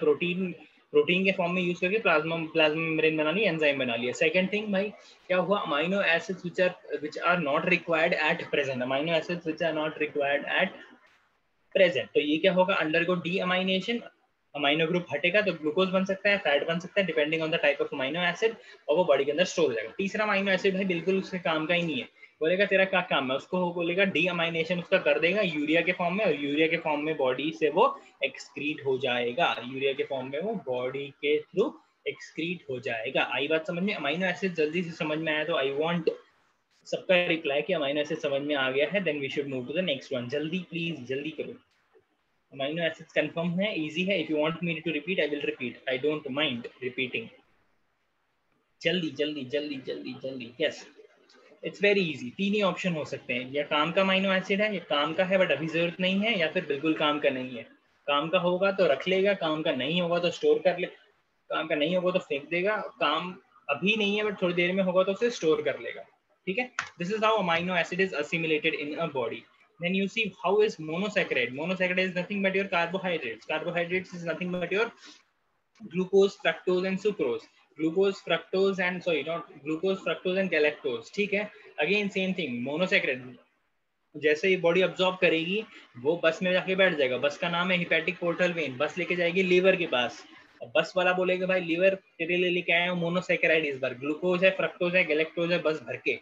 प्रोटीन के फॉर्म में यूज करके प्लाज्मा मेम्ब्रेन बना लिया, एंजाइम बना लिया। सेकंड थिंग भाई क्या हुआ, amino acids which are not required at present, amino acids which are not required at present, तो ये क्या होगा, अंडरगो डीअमाइनेशन, अमाइनो ग्रुप हटेगा तो ग्लूकोज बन सकता है, फैट बन सकता है, depending on the type of amino acid, और वो बॉडी के अंदर स्टोर हो जाएगा। तीसरा अमाइनो एसिड भाई बिल्कुल उसके काम का ही नहीं है, बोलेगा तेरा क्या काम है, उसको बोलेगा डीअमाइनेशन उसका कर देगा यूरिया के फॉर्म में, और यूरिया के फॉर्म में बॉडी से वो एक्सक्रीट हो जाएगा, यूरिया के फॉर्म में वो बॉडी के थ्रू एक्सक्रीट हो जाएगा। आई बात समझ में, अमाइनो एसिड जल्दी से समझ में आया तो आई वांट सबका रिप्लाई कि अमाइनो एसिड समझ में आ गया है, then we should move to the next one, जल्दी प्लीज जल्दी करो। अमाइनो एसिड्स कंफर्म है, इजी है, if you want me to repeat I will repeat, I don't mind repeating, जल्दी जल्दी जल्दी जल्दी जल्दी, यस इट्स वेरी इजी। तीन ही ऑप्शन हो सकते हैं, या काम का अमाइनो एसिड है, या काम का है बट अभी जरूरत नहीं है, या फिर बिल्कुल काम का नहीं है। काम का होगा तो रख लेगा, काम का नहीं होगा तो स्टोर कर ले, काम का नहीं होगा तो फेंक देगा, काम अभी नहीं है बट थोड़ी देर में होगा तो उसे स्टोर कर लेगा, ठीक है। This is how amino acid is assimilated in a body. Then you see how is monosaccharide. Monosaccharide is nothing but your carbohydrates. Carbohydrates is nothing but your glucose, fructose and sucrose. Glucose, fructose and sorry, not glucose, fructose and galactose. ठीक है. Again same thing. Monosaccharide. जैसे ही body absorb करेगी वो बस में जाके बैठ जाएगा, बस का नाम है हिपैटिक पोर्टल वेन, बस लेके जाएगी लीवर के पास, अब बस वाला बोलेगा भाई लीवर तेरे लिए लेके आया हूँ मोनोसैकेराइड, इस बार ग्लूकोज है, फ्रक्टोज है, गैलेक्टोज है, बस भर के,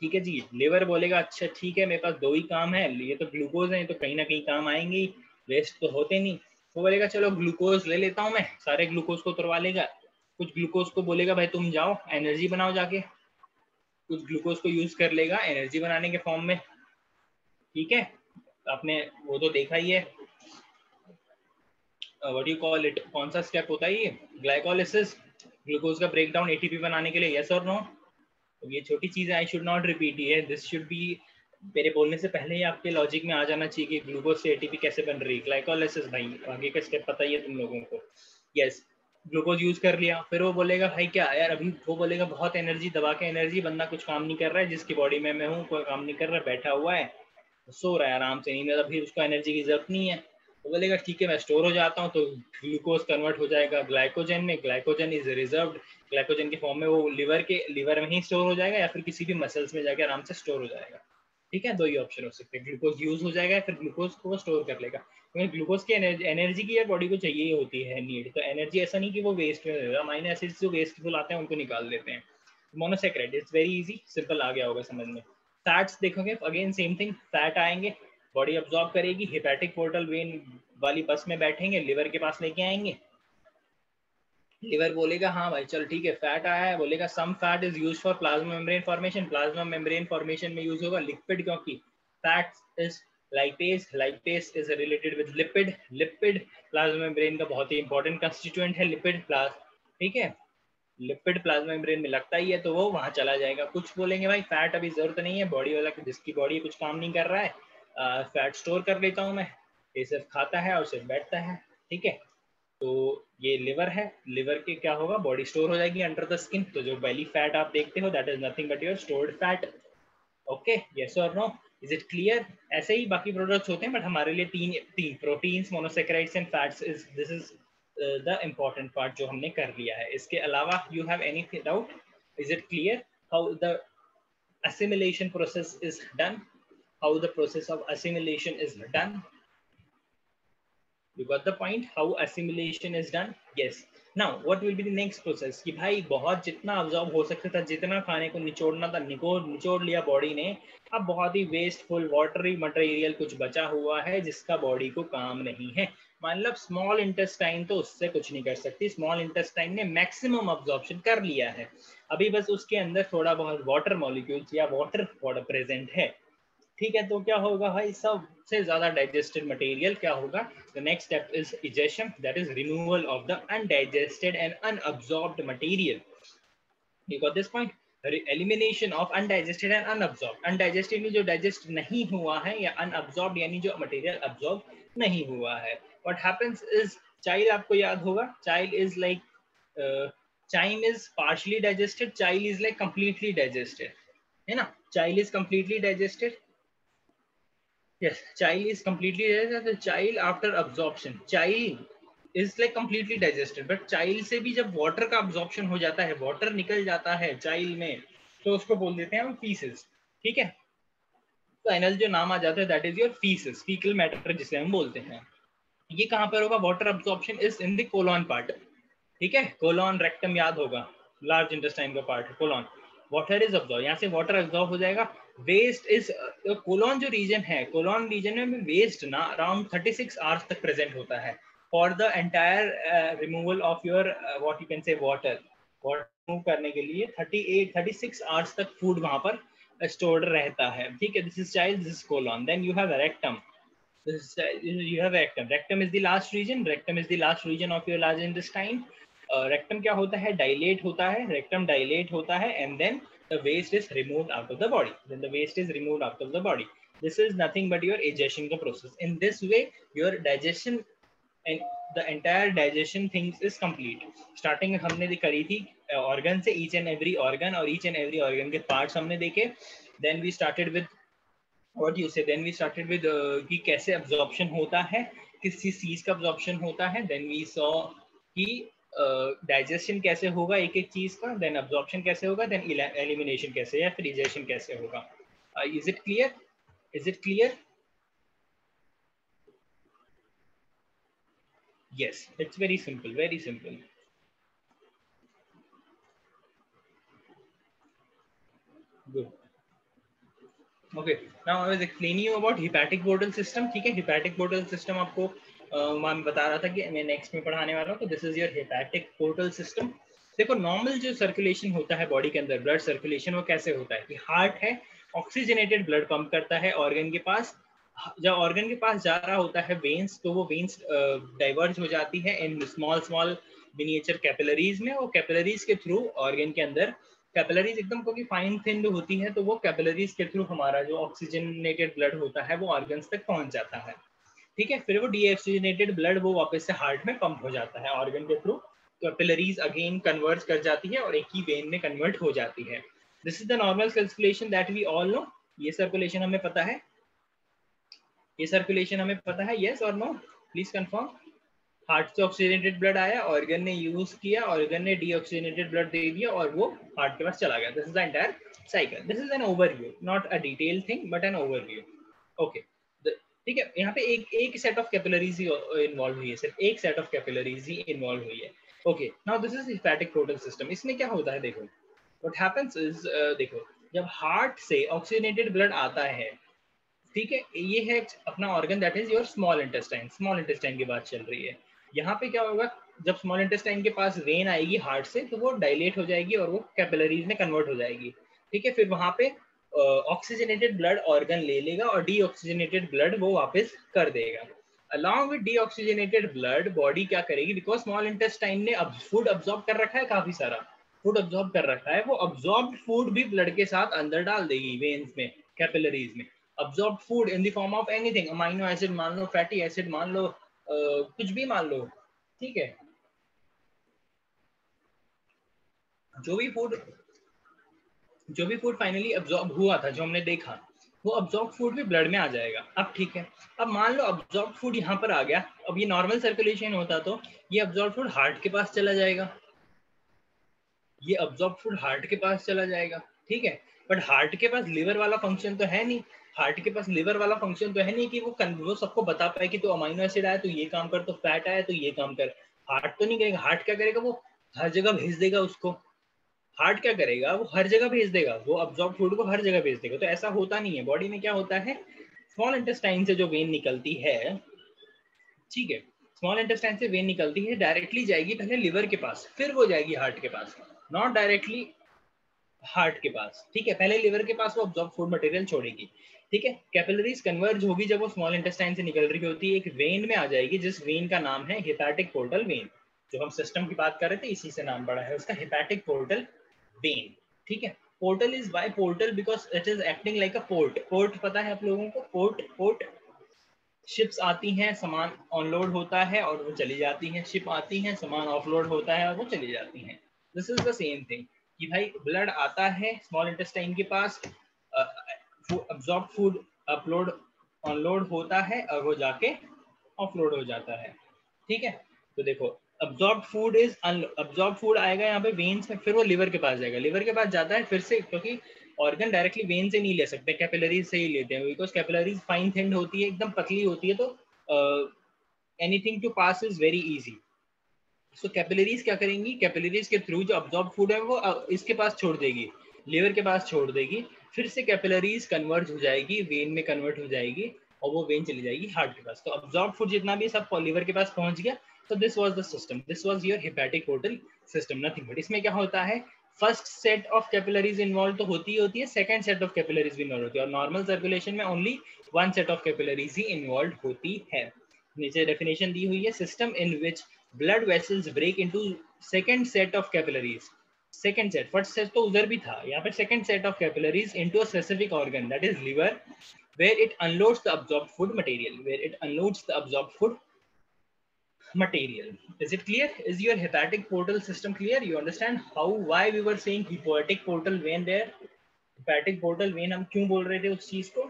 ठीक है जी। लिवर बोलेगा अच्छा ठीक है मेरे पास दो ही काम है, ये तो ग्लूकोज है, तो कहीं ना कहीं काम आएंगे ही, वेस्ट तो होते नहीं, वो बोलेगा चलो ग्लूकोज ले लेता हूँ मैं, सारे ग्लूकोज को उतरवा लेगा, कुछ ग्लूकोज को बोलेगा भाई तुम जाओ एनर्जी बनाओ जाके, कुछ ग्लूकोज को यूज कर लेगा एनर्जी बनाने के फॉर्म में, ठीक है। आपने वो तो देखा ही है, व्हाट यू कॉल इट, कौन सा स्टेप होता है ये, ग्लाइकोलिसिस, ग्लूकोज का ब्रेकडाउन एटीपी बनाने के लिए, यस और नो। तो ये छोटी चीज है, आई शुड नॉट रिपीट ये, दिस शुड बी मेरे बोलने से पहले ही आपके लॉजिक में आ जाना चाहिए कि ग्लूकोज से एटीपी कैसे बन रही है, ग्लाइकोलिसिस भाई आगे का स्टेप पता ही है तुम लोगों को, यस। ग्लूकोज यूज कर लिया, फिर वो बोलेगा भाई क्या यार अभी, वो बोलेगा बहुत एनर्जी, दबा के एनर्जी, बंदा कुछ काम नहीं कर रहा है, जिसकी बॉडी में मैं हूँ कोई काम नहीं कर रहा, बैठा हुआ है, सो रहा है आराम से, नहीं मतलब फिर उसको एनर्जी की जरूरत नहीं है, तो बोलेगा ठीक है मैं स्टोर हो जाता हूँ, तो ग्लूकोज कन्वर्ट हो जाएगा ग्लाइकोजन में, ग्लाइकोजन इज रिजर्व्ड, ग्लाइकोजन के फॉर्म में वो लिवर में ही स्टोर हो जाएगा, या फिर किसी भी मसल्स में जाके आराम से स्टोर हो जाएगा, ठीक है। दो ही ऑप्शन हो सकते हैं, ग्लूकोज यूज हो जाएगा, फिर ग्लूकोज को स्टोर कर लेगा, क्योंकि ग्लूकोज की एनर्जी की यार बॉडी को चाहिए होती है नीड, तो एनर्जी ऐसा नहीं कि वो वेस्ट में देगा, अमाइनो एसिड्स जो वेस्टफुल आते हैं उनको निकाल देते हैं। Monosaccharide it's very easy, simple आ गया होगा समझ में। फैट्स देखोगे अगेन सेम थिंग, फैट आएंगे, बॉडी अब्सॉर्ब करेगी, हिपैटिक पोर्टल वेन वाली बस में बैठेंगे, लिवर के पास लेके आएंगे, लिवर बोलेगा हाँ भाई चल ठीक है फैट आया है, बोलेगा some fat is used for plasma membrane formation, plasma membrane formation में यूज होगा लिक्विड, क्योंकि fat is lipase is related with lipid, lipid plasma membrane का बहुत ही इंपॉर्टेंट कंस्टिट्यूएंट है लिपिड ठीक है, लिपिड प्लाज्मा मेम्ब्रेन में लगता ही है तो वो वहां चला जाएगा। कुछ बोलेंगे भाई फैट अभी जरूरत नहीं है, बॉडी वाला जिसकी बॉडी कुछ काम नहीं कर रहा है, फैट स्टोर कर लेता हूँ मैं, ये सिर्फ खाता है और सिर्फ बैठता है, ठीक है। तो ये लिवर है, लिवर के क्या होगा, बॉडी स्टोर हो जाएगी अंडर द स्किन, तो जो बेली फैट आप देखते हो that is nothing but your stored fat. Okay, yes और नो, इज इट क्लियर? ऐसे ही बाकी प्रोडक्ट्स होते हैं बट हमारे लिए तीन proteins, monosaccharides and fats is this is the important part जो हमने कर लिया है। इसके अलावा you have any doubt? Is it clear how the assimilation process is done, how the process of assimilation is done? You got the point, how assimilation is done? Yes. Now what will be the next process कि भाई बहुत जितना absorb हो सकता था, जितना खाने को निचोड़ना था निचोड़ लिया बॉडी ने, अब बहुत ही वेस्टफुल वाटरी मटेरियल कुछ बचा हुआ है जिसका बॉडी को काम नहीं है। मतलब स्मॉल इंटेस्टाइन तो उससे कुछ नहीं कर सकती, स्मॉल इंटेस्टाइन ने मैक्सिमम अब्जॉर्प्शन कर लिया है, अभी बस उसके अंदर थोड़ा बहुत वाटर मॉलिक्यूल्स या वाटर प्रेजेंट है, ठीक है। तो क्या होगा भाई, सबसे ज्यादा डाइजेस्टेड मटेरियल क्या होगा, the next step is egestion, that is removal of the undigested and unabsorbed material. You got this point? Elimination of undigested and unabsorbed, undigested में जो डाइजेस्ट नहीं हुआ है, या अनअब्सॉर्ब्ड यानी जो मटेरियल अब्सॉर्ब नहीं हुआ है। व्हाट हैपेंस इज, चाइल्ड आपको याद होगा, child is like chyme is partially digested, child is like completely digested, है ना, child is completely digested. Yes, child is completely digested. The child after absorption, child is like completely digested. But child से भी जब water का absorption हो जाता है, water निकल जाता है child में, तो उसको बोल देते हैं हम feces, ठीक है। फाइनल जो नाम आ जाता है that is your feces, fecal matter जिसे हम बोलते हैं। ये कहाँ पर होगा, water absorption is in the colon part, ठीक है। colon rectum याद होगा, large intestine का part है colon। वाटर इज अब्सॉर्ब, यहाँ से वाटर अब्सॉर्ब हो जाएगा। वेस्ट इज, कोलोन जो रीजन है, कोलोन रीजन में वेस्ट ना अराउंड 36 आवर्स तक प्रेजेंट होता है for the entire removal of your what you can say water remove करने के लिए 36 आवर्स तक फूड वहां पर स्टोर्ड रहता है, ठीक है। This is child, this is colon, then you have rectum, you have rectum. Rectum is the last region. Rectum is the last region of your large intestine. Rectum क्या होता है, dilate होता है, rectum dilate होता है, and then the waste is removed out of the body. Then the waste is removed out of the body. This is nothing but your ejection का process. In this way, your digestion and the entire digestion things is complete. Starting हमने करी थी organ से, each and every organ और each and every organ के parts हमने देखे. Then we started with what you say, then we started with कि कैसे absorption होता है, किस चीज का absorption होता है, then we saw कि digestion कैसे होगा एक एक चीज का, then absorption कैसे होगा, then elimination कैसे या फिर ejection कैसे होगा। Is it clear? Is it clear? Yes, it's very simple, very simple. Good. Okay, now I was explaining you about hepatic portal system, ठीक है। hepatic portal system आपको मैं बता रहा था कि मैं नेक्स्ट में पढ़ाने वाला हूँ, तो this is your hepatic portal system। देखो नॉर्मल जो सर्कुलेशन होता है बॉडी के अंदर, ब्लड सर्कुलेशन, वो कैसे होता है कि हार्ट है, ऑक्सीजनेटेड ब्लड पंप करता है ऑर्गन के पास, जब ऑर्गन के पास जा रहा होता है वेन्स, तो वो वेन्स डाइवर्ज हो जाती है in small small miniature capillaries में, वो कैपिलरीज के थ्रू ऑर्गन के अंदर, कैपिलरीज एकदम क्योंकि फाइन थिन्ड होती है, तो वो कैपिलरीज के थ्रू हमारा जो ऑक्सीजनेटेड ब्लड होता है वो ऑर्गन्स तक पहुंच जाता है, ठीक है। फिर वो डीऑक्सीजनेटेड ब्लड वो वापस से हार्ट में पंप हो जाता है ऑर्गन के थ्रू, कैपिलरीज अगेन कन्वर्ट कर जाती है और एक ही वेन में कन्वर्ट हो जाती है। This is the normal circulation that we all know. ये सर्कुलेशन हमें पता है, ये सर्कुलेशन हमें पता है, यस और नो, प्लीज कंफर्म। हार्ट से ऑक्सीजनेटेड ब्लड आया, ऑर्गन ने यूज किया, ऑर्गन ने डीऑक्सीजनेटेड ब्लड दे दिया और वो हार्ट के पास चला गया। This is the entire cycle, this is an overview, not a detail thing but an overview. Okay, ठीक है। यहाँ पे एक सेट ऑफ कैपिलरीज ही इन्वॉल्व हुई है, सिर्फ एक सेट ऑफ कैपिलरीज ही इन्वॉल्व हुई है। Okay, now this is hepatic portal system. इसमें क्या होता है, देखो व्हाट हैपेंस इज, देखो जब हार्ट से ऑक्सीजनेटेड ब्लड आता है, ठीक है, ये है अपना organ that is your small intestine, small intestine की बात चल रही है। यहाँ पे क्या होगा, जब स्मॉल इंटेस्टाइन के पास वेन आएगी हार्ट से, तो वो डायलेट हो जाएगी और वो कैपिलरीज में कन्वर्ट हो जाएगी, ठीक है। फिर वहां पे ऑक्सीजनेटेड ब्लड ऑर्गन ले लेगा और डीऑक्सीजनेटेड ब्लड वो वापस कर देगा. Along with deoxygenated blood, body क्या करेगी, बिकॉज स्मॉल इंटेस्टाइन ने अब फूड अब्सॉर्ब कर रखा है, काफी सारा फूड अब्सॉर्ब कर रखा है, वो अब्सॉर्ब्ड फूड भी ब्लड के साथ अंदर डाल देगी वेन्स में, कैपिलरीज में. Absorbed food in the form of anything, amino acid मान लो, फैटी एसिड मान लो, कुछ भी मान लो, ठीक है. जो भी फूड फाइनली अब्सॉर्ब हुआ था, जो हमने देखा, वो अब्सॉर्ब फूड भी ब्लड में आ जाएगा. अब ठीक है, अब मान लो अब्सॉर्ब फूड यहाँ पर आ गया, अब ये नॉर्मल सर्कुलेशन होता तो ये अब्सॉर्ब फूड हार्ट के पास चला जाएगा, ये अब्सॉर्ब फूड हार्ट के पास चला जाएगा, ठीक है. बट हार्ट के पास लिवर वाला फंक्शन तो है नहीं, हार्ट के पास लिवर वाला फंक्शन तो है नहीं कि वो सबको बता पाए कि तो अमाइनो एसिड आया तो ये काम कर, तो फैट आया तो ये काम कर. हार्ट तो नहीं करेगा. हार्ट क्या करेगा, वो हर जगह भेज देगा उसको. हार्ट क्या करेगा, वो हर जगह भेज देगा, वो अब्सॉर्ब फूड को हर जगह भेज देगा. तो ऐसा होता नहीं है. बॉडी में क्या होता है, स्मॉल इंटेस्टाइन से जो वेन निकलती है, ठीक है, स्मॉल इंटेस्टाइन से वेन निकलती है, डायरेक्टली जाएगी पहले लिवर के पास, फिर वो जाएगी हार्ट के पास, नॉट डायरेक्टली हार्ट के पास, ठीक है. पहले लिवर के पास वो अब्सॉर्ब फूड मटेरियल छोड़ेगी, ठीक है. कैपिलरीज कन्वर्ज होगी जब वो स्मॉल इंटेस्टाइन से निकल रही होती है, एक वेन में आ जाएगी, जिस वेन का नाम है हेपेटिक पोर्टल वेन. जो हम सिस्टम की बात कर रहे थे, इसी से नाम पड़ा है उसका, हेपेटिक पोर्टल वेन, ठीक है. Portal is why portal, because it is acting like a port. Port पता है आप लोगों को, पोर्ट शिप्स आती हैं, सामान ऑनलोड होता है और वो चली जाती हैं, शिप आती हैं, सामान ऑफलोड होता है और वो चली जाती हैं. This is the same thing कि भाई ब्लड आता है स्मॉल इंटेस्टाइन के पास, अब्सॉर्ब फूड अपलोड ऑनलोड होता है और वो जाके ऑफलोड हो जाता है, ठीक है. तो देखो, अब्सॉर्ब फूड आएगा यहाँ पे वेन्स में, फिर वो लिवर के पास जाएगा, लिवर के पास जाता है फिर से, क्योंकि ऑर्गन डायरेक्टली वेन से नहीं ले सकते, कैपिलरीज से ही लेते हैं, बिकॉज कैपिलरीज फाइन थिन्ड होती है, एकदम पतली होती है, तो anything to pass is very easy. So capillaries क्या करेंगी, कैपिलरीज के थ्रू जो अब्सॉर्ब फूड है वो इसके पास छोड़ देगी, लिवर के पास छोड़ देगी, फिर से कैपिलरीज कन्वर्ट हो जाएगी, वेन में कन्वर्ट हो जाएगी और वो वेन चली जाएगी हार्ट के पास. तो अब्सॉर्ब फूड जितना भी सब लिवर के पास पहुंच गया. So this was the system. This was your hepatic portal system. Nothing but. इसमें क्या होता है, first set of capillaries involve तो होती है, सेकंड सेट ऑफ कैपिलरीज भी इन्वॉल्व होती है, और नॉर्मल सर्कुलेशन में only one set of capillaries ही इन्वॉल्व होती है. नीचे डेफिनेशन दी हुई है, system in which blood vessels break into second set of capillaries. Second set, first set तो उधर भी था, यहाँ पे second set of capillaries into a specific organ, that is liver, where it unloads the absorbed food material. Is it clear? Is your hepatic portal system clear? You understand why we were saying hepatic portal vein there? Hepatic portal vein हम क्यों बोल रहे थे उस चीज को?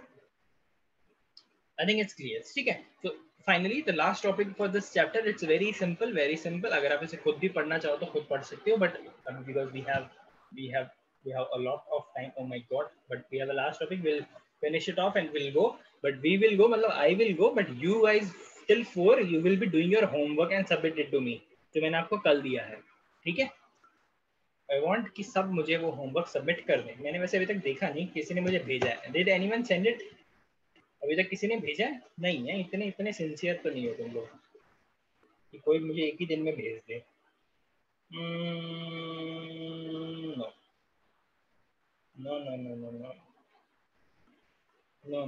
I think it's clear. ठीक है. So finally the last topic for this chapter, it's very simple, very simple. अगर आप इसे खुद भी पढ़ना चाहो तो खुद पढ़ सकते हो, but because we have a lot of time. Oh my god! But we have a last topic. We'll finish it off and we'll go. But we will go. मतलब I will go. But you guys till 4 you will be doing your homework and submit it to me. जो मैंने आपको कल दिया है, ठीक है? I want कि सब मुझे वो होमवर्क सबमिट कर दें. मैंने वैसे अभी तक देखा नहीं किसी ने मुझे भेजा है. Did anyone send it? अभी तक किसी ने भेजा है? नहीं है. इतने सिंसियर तो नहीं हो तुम लोग कि कोई मुझे एक ही दिन में भेज दे. No.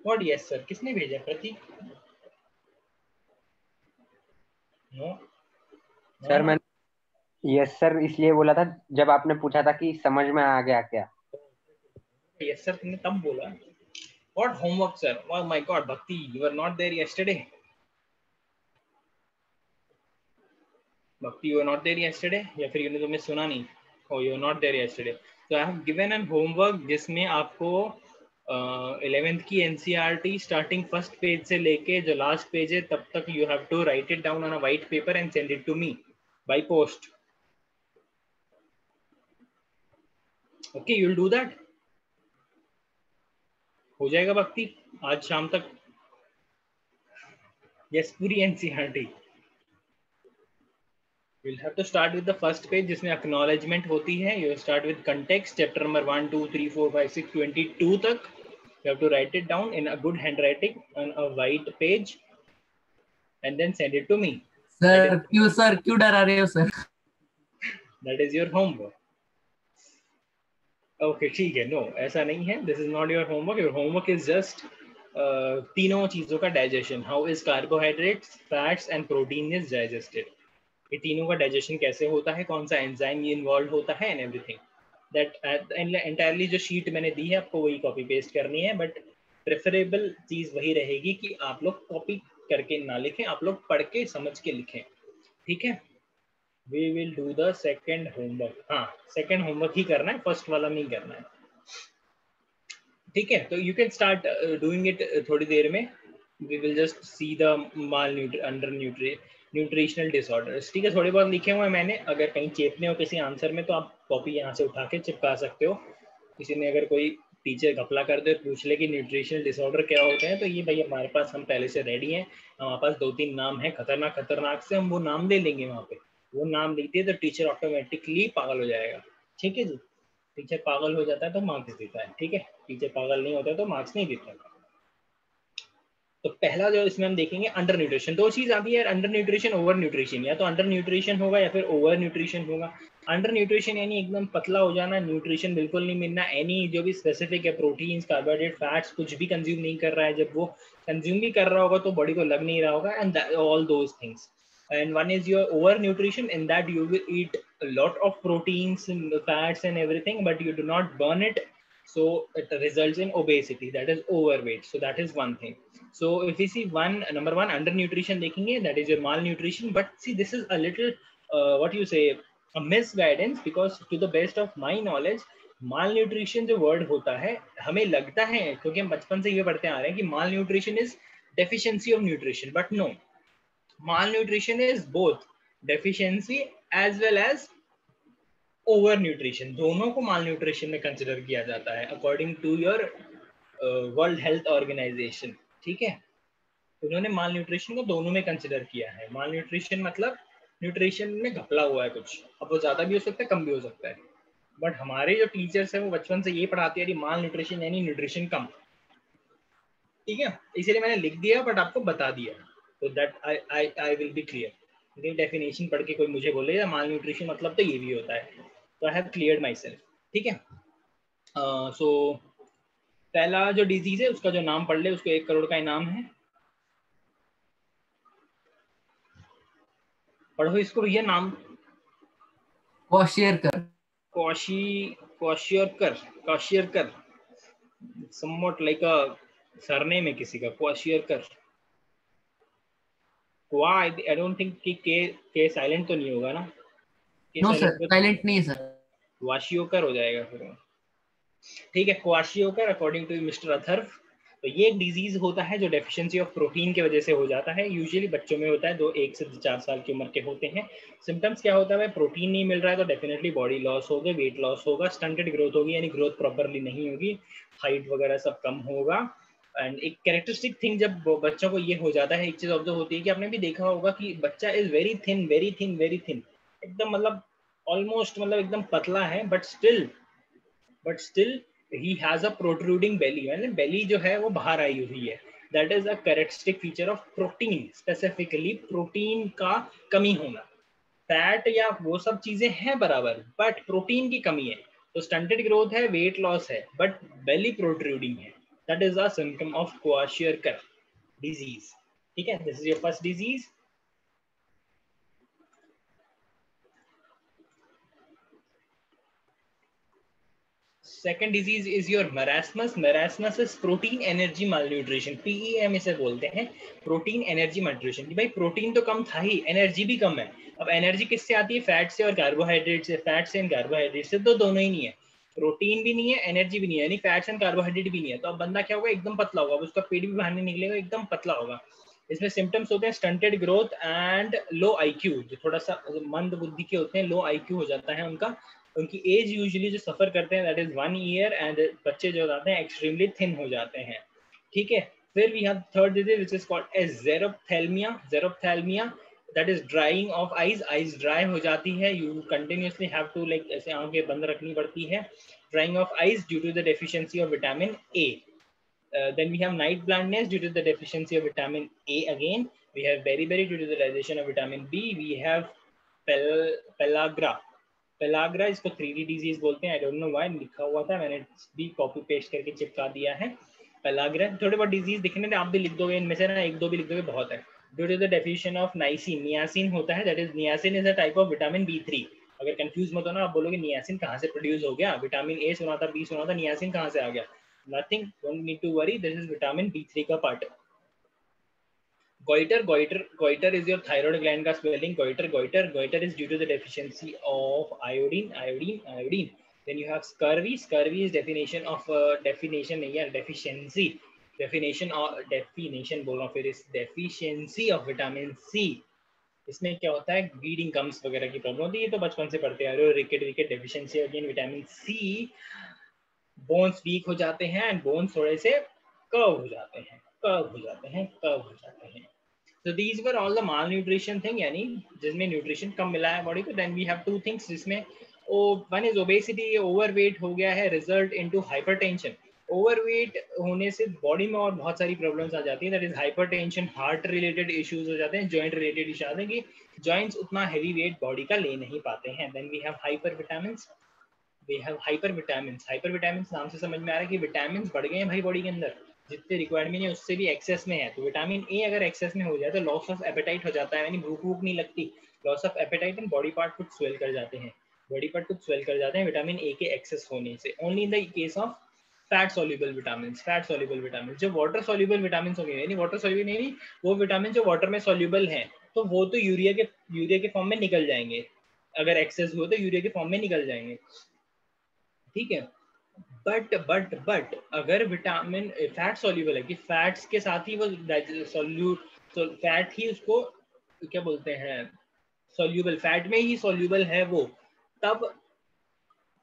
What? Yes sir. किसने भेजा? प्रतीक? No. सर मैंने यस सर इसलिए बोला था जब आपने पूछा था कि समझ में आ गया क्या. Yes sir तुमने तब बोला. What homework sir? Oh my god, Bhakti, you were not there yesterday. Bhakti, you were not there yesterday? या फिर तुमने सुना नहीं? Oh, you were not there yesterday. So I have given an homework जिसमें आपको 11th की NCERT starting first page से लेके जो लास्ट पेज है तब तक you have to write it down on a white paper and send it to me by post. Okay, you'll do that. हो जाएगा भक्ति आज शाम तक. Yes, पूरी NCERT. You'll have to start with the first page जिसमें acknowledgement होती है. You start with context, chapter number 1, 2, 3, 4, 5, 6, 22 तक. You have to write it down in a good handwriting on a white page and then send it to me. Sir क्यों डरा रहे हो sir? That is your homework. Okay ठीक है, no ऐसा नहीं है, this is not your homework, your homework is just तीनों चीजों का digestion, how is carbohydrates, fats and protein is digested, ये तीनों का डाइजेशन कैसे होता है, कौन सा एंजाइम ये इन्वॉल्व होता है एंड एवरीथिंग दैट एंटायरली जो शीट मैंने दी है आपको वही कॉपी पेस्ट करनी है, बट प्रेफरेबल चीज वही रहेगी कि आप लोग कॉपी करके ना लिखें, आप लोग पढ़ के समझ के लिखें, ठीक है। We will do the second homework, हाँ second homework ही करना है, फर्स्ट वाला नहीं करना है, ठीक है। तो you can start doing it थोड़ी देर में, we will just see the nutritional disorders, ठीक है। थोड़े बहुत लिखे हुए हैं मैंने, अगर कहीं चेपने हो किसी आंसर में तो आप कॉपी यहाँ से उठा के चिपका सकते हो, किसी ने अगर कोई टीचर घपला कर दे पूछ ले कि न्यूट्रिशनल डिसऑर्डर क्या होते हैं, तो ये भाई हमारे पास, हम पहले से रेडी हैं, हमारे पास 2-3 नाम है खतरनाक खतरनाक से, हम वो नाम ले लेंगे, वहाँ पे वो नाम लिखते तो टीचर ऑटोमेटिकली पागल हो जाएगा, ठीक है जी। टीचर पागल हो जाता है तो मार्क्स देता है, ठीक है, टीचर पागल नहीं होता तो मार्क्स नहीं देता। तो पहला जो इसमें हम देखेंगे अंडर न्यूट्रिशन, दो चीज आती है अंडर न्यूट्रिशन ओवर न्यूट्रिशन, या तो अंडर न्यूट्रिशन होगा या फिर ओवर न्यूट्रिशन होगा। अंडर न्यूट्रिशन यानी एकदम पतला हो जाना, न्यूट्रिशन बिल्कुल नहीं मिलना, एनी जो भी स्पेसिफिक है प्रोटीन्स कार्बोहाइड्रेट फैट्स कुछ भी कंज्यूम नहीं कर रहा है, जब वो कंज्यूम भी कर रहा होगा तो बॉडी को लग नहीं रहा होगा, and all those things. And one is your over nutrition, in that you will eat a lot of proteins and fats and everything, but you do not burn it, so it results in obesity, that is overweight, so that is one thing. So if we see number one undernutrition देखेंगे, that is your malnutrition, but see this is a little what you say a misguidance, because to the best of my knowledge malnutrition जो word होता है हमें लगता है, क्योंकि हम बचपन से ये पढ़ते आ रहे हैं कि malnutrition is deficiency of nutrition, but no, malnutrition is both deficiency as well as over nutrition, दोनों को malnutrition में कंसिडर किया जाता है according to your World Health Organisation, ठीक है। उन्होंने माल न्यूट्रिशन को दोनों में कंसिडर किया है। माल न्यूट्रिशन मतलब न्यूट्रिशन में घपला हुआ है कुछ, अब वो ज्यादा भी हो सकता है कम भी हो सकता है, बट हमारे जो टीचर्स है वो बचपन से ये पढ़ाते हैं माल न्यूट्रिशन यानी न्यूट्रिशन कम, ठीक है, इसीलिए मैंने लिख दिया बट आपको बता दिया, तो that I will be clear. Definition पढ़ के कोई मुझे बोले माल न्यूट्रिशन मतलब तो ये भी होता है, तो I have cleared my self, ठीक है। सो पहला जो डिजीज है उसका जो नाम पढ़ ले, उसको 1 करोड़ का इनाम है, पढ़ो इसको भैया नाम। क्वाशियरकर, क्वाशियरकर somewhat like a सरनेम है किसी का, क्वाशियरकर। क्वा आई डोंट थिंक कि के साइलेंट तो नहीं होगा ना, नो सर साइलेंट नहीं है सर, क्वाशियोकर हो जाएगा फिर, ठीक है। क्वाशियोकर अकॉर्डिंग टू मिस्टर अथर्व, तो ये एक डिजीज होता है जो डेफिशिएंसी ऑफ प्रोटीन की वजह से हो जाता है, यूजुअली बच्चों में होता है, 1 से 4 साल की उम्र के होते हैं। सिम्टम्स क्या होता है, प्रोटीन नहीं मिल रहा है तो डेफिनेटली बॉडी लॉस होगा, वेट लॉस होगा, स्टंटेड ग्रोथ होगी यानी ग्रोथ प्रॉपरली नहीं होगी, हाइट वगैरह सब कम होगा। एंड एक कैरेक्टरिस्टिक थिंग जब बच्चों को ये हो जाता है, एक चीज ऑब्जर्व होती है कि आपने भी देखा होगा कि बच्चा is very thin very thin very thin, एकदम मतलब ऑलमोस्ट मतलब एकदम पतला है, but still he has a protruding belly, मतलब belly जो है वो बाहर आई हुई है, that is a characteristic feature of protein, specifically protein का कमी होना। फैट या वो सब चीजें हैं बराबर, बट प्रोटीन की कमी है, तो स्टंटेड ग्रोथ है, वेट लॉस है, बट belly protruding है, that is a symptom of Kwashiorkor disease, ठीक है। this is your first disease। Second disease is your marasmus. Marasmus is protein energy malnutrition, PEM इसे बोलते हैं, प्रोटीन एनर्जी malnutrition, कि भाई protein तो कम था ही, एनर्जी भी कम है। अब एनर्जी किससे आती है, फैट से और कार्बोहाइड्रेट से, फैट से एंड कार्बोहाइड्रेट से, तो दोनों ही नहीं है, प्रोटीन भी नहीं है एनर्जी भी नहीं है, यानी फैट्स एंड कार्बोहाइड्रेट भी नहीं है, तो अब बंदा क्या होगा, एकदम पतला होगा, उसका पेट भी बाहर नहीं निकलेगा, एकदम पतला होगा। इसमें सिम्टम्स होते हैं stunted growth and low IQ, जो थोड़ा सा मंद बुद्धि के होते हैं, लो IQ हो जाता है उनका, उनकी एज यूजुअली जो सफर करते हैं दैट इज 1 ईयर, एंड बच्चे जो जाते हैं एक्सट्रीमली थिन हो जाते हैं, ठीक है। फिर we have third disease which is called as xerophthalmia, that is drying of eyes dry हो जाती है, you continuously have to like ऐसे आंखें बंद रखनी पड़ती है, drying of eyes due to the deficiency of vitamin A। Then we have night blindness due to the deficiency of vitamin A again. We have beriberi due to the digestion of vitamin B. We have pellagra pellagra, इसको 3D disease बोलते हैं, I don't know why, लिखा हुआ था, मैंने भी copy paste करके चिपका दिया है। पेलाग्रा, थोड़े बहुत डिजीज दिखने थे, आप भी लिख दोगे इनमें से ना, एक दो भी लिख दोगे बहुत है। Due to the deficiency of niacin, niacin होता है, that is niacin is a type of vitamin B3। अगर कंफ्यूज मत हो ना, आप बोलोगे नियासिन कहाँ से प्रोड्यूस हो गया, विटामिन ए सुना था, बी सुना था, नियासिन कहाँ से आ गया? Nothing, don't need to worry, this is vitamin B3 का part. Goiter is your thyroid gland का swelling. Goiter is due to the deficiency of iodine. Then you have scurvy. Scurvy is definition नहीं यार, definition बोल रहा हूँ, फिर इस deficiency of vitamin C। इसमें क्या होता है, ब्लीडिंग गम्स वगैरह की प्रॉब्लम होती है, ये तो बचपन से पढ़ते आ रहे हो। Rickets deficiency again vitamin C, bones weak हो जाते हैं एंड बोन्स थोड़े से कर्व हो जाते हैं। So these were all the malnutrition thing, यानी जिसमें न्यूट्रिशन कम मिला है बॉडी को। Then we have two things जिसमें one is obesity, ओवरवेट हो गया है, रिजल्ट इनटू हाइपरटेंशन। ओवरवेट होने से बॉडी में और बहुत सारी प्रॉब्लम्स आ जाती है, that is hypertension, heart related issues हो जाते हैं, जॉइंट रिलेटेड इश्यूज आते हैं कि जॉइंट्स उतना हैवी वेट बॉडी का ले नहीं पाते हैं। देन वी हैव हाइपरविटामिन्स नाम से समझ में आ रहा है कि विटामिन बढ़ गए हैं भाई बॉडी के अंदर, जितने रिक्वायरमेंट है उससे भी एक्सेस में है। तो विटामिन ए अगर एक्सेस में हो जाए तो लॉस ऑफ एपेटाइट हो जाता है, यानी भूख नहीं लगती, loss of appetite and body part कुछ स्वेल कर जाते हैं विटामिन ए के एक्सेस होने से। Only in the case of fat soluble vitamin, जो वाटर सॉल्युबल विटामिन हो गए, यानी वाटर सॉल्युबल नहीं, वो विटामिन जो वाटर में सॉल्युबल हैं, तो वो तो यूरिया के फॉर्म में निकल जाएंगे, अगर एक्सेस हुआ तो यूरिया के फॉर्म में निकल जाएंगे, ठीक है। बट अगर विटामिन फैट सॉल्युबल है कि फैट्स के साथ ही वो फैट ही उसको क्या बोलते हैं, सॉल्युबल, फैट में ही सॉल्युबल है वो, तब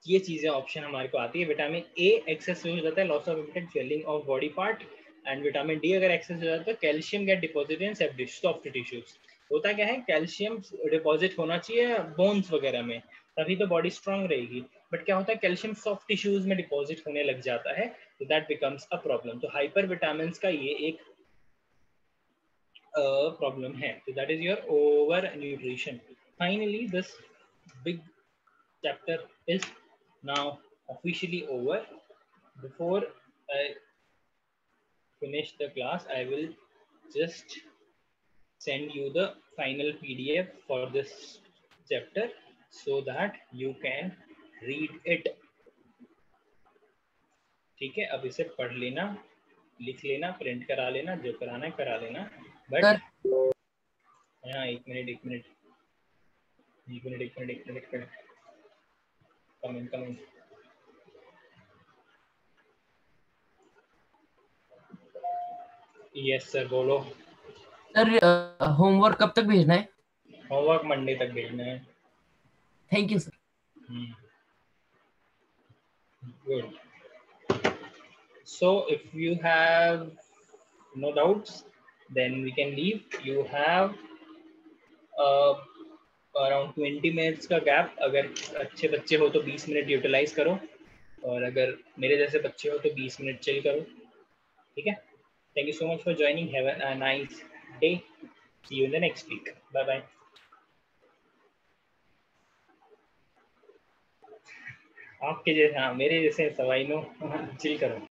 ये चीजें ऑप्शन हमारे को आती है। विटामिन ए एक्सेस हो जाता है, loss of appetite, swelling of body part, and vitamin D अगर एक्सेस हो जाता है, calcium get deposited in soft tissues. होता क्या है, कैल्शियम डिपॉजिट होना चाहिए बोन्स वगैरह में, तभी तो बॉडी स्ट्रांग रहेगी। बट क्या होता है, कैल्शियम सॉफ्ट टिश्यूज में डिपॉजिट होने लग जाता है, तो दैट बिकम्स अ प्रॉब्लम। तो हाइपर विटामिन का ये एक प्रॉब्लम है। तो that is your over nutrition. Finally this big chapter is now officially over. Before I finish the class, I will just send you the final PDF for this chapter so that you can read it. ठीक है, अब इसे पढ़ लेना, लिख लेना, print करा लेना, जो कराना है करा लेना। बट हाँ, एक मिनट कमेंट यस सर, बोलो सर। होमवर्क कब तक भेजना है? होमवर्क मंडे तक भेजना है। Thank you sir. Good. So if you have no doubts, then we can leave. You have around 20 minutes का gap. अगर अच्छे बच्चे हो तो 20 मिनट यूटिलाइज करो, और अगर मेरे जैसे बच्चे हो तो 20 मिनट चिल करो, ठीक है। Thank you so much for joining. Have a nice day. See you in the next week. Bye bye. आपके जैसे, हाँ मेरे जैसे सवाई नो चिल करो।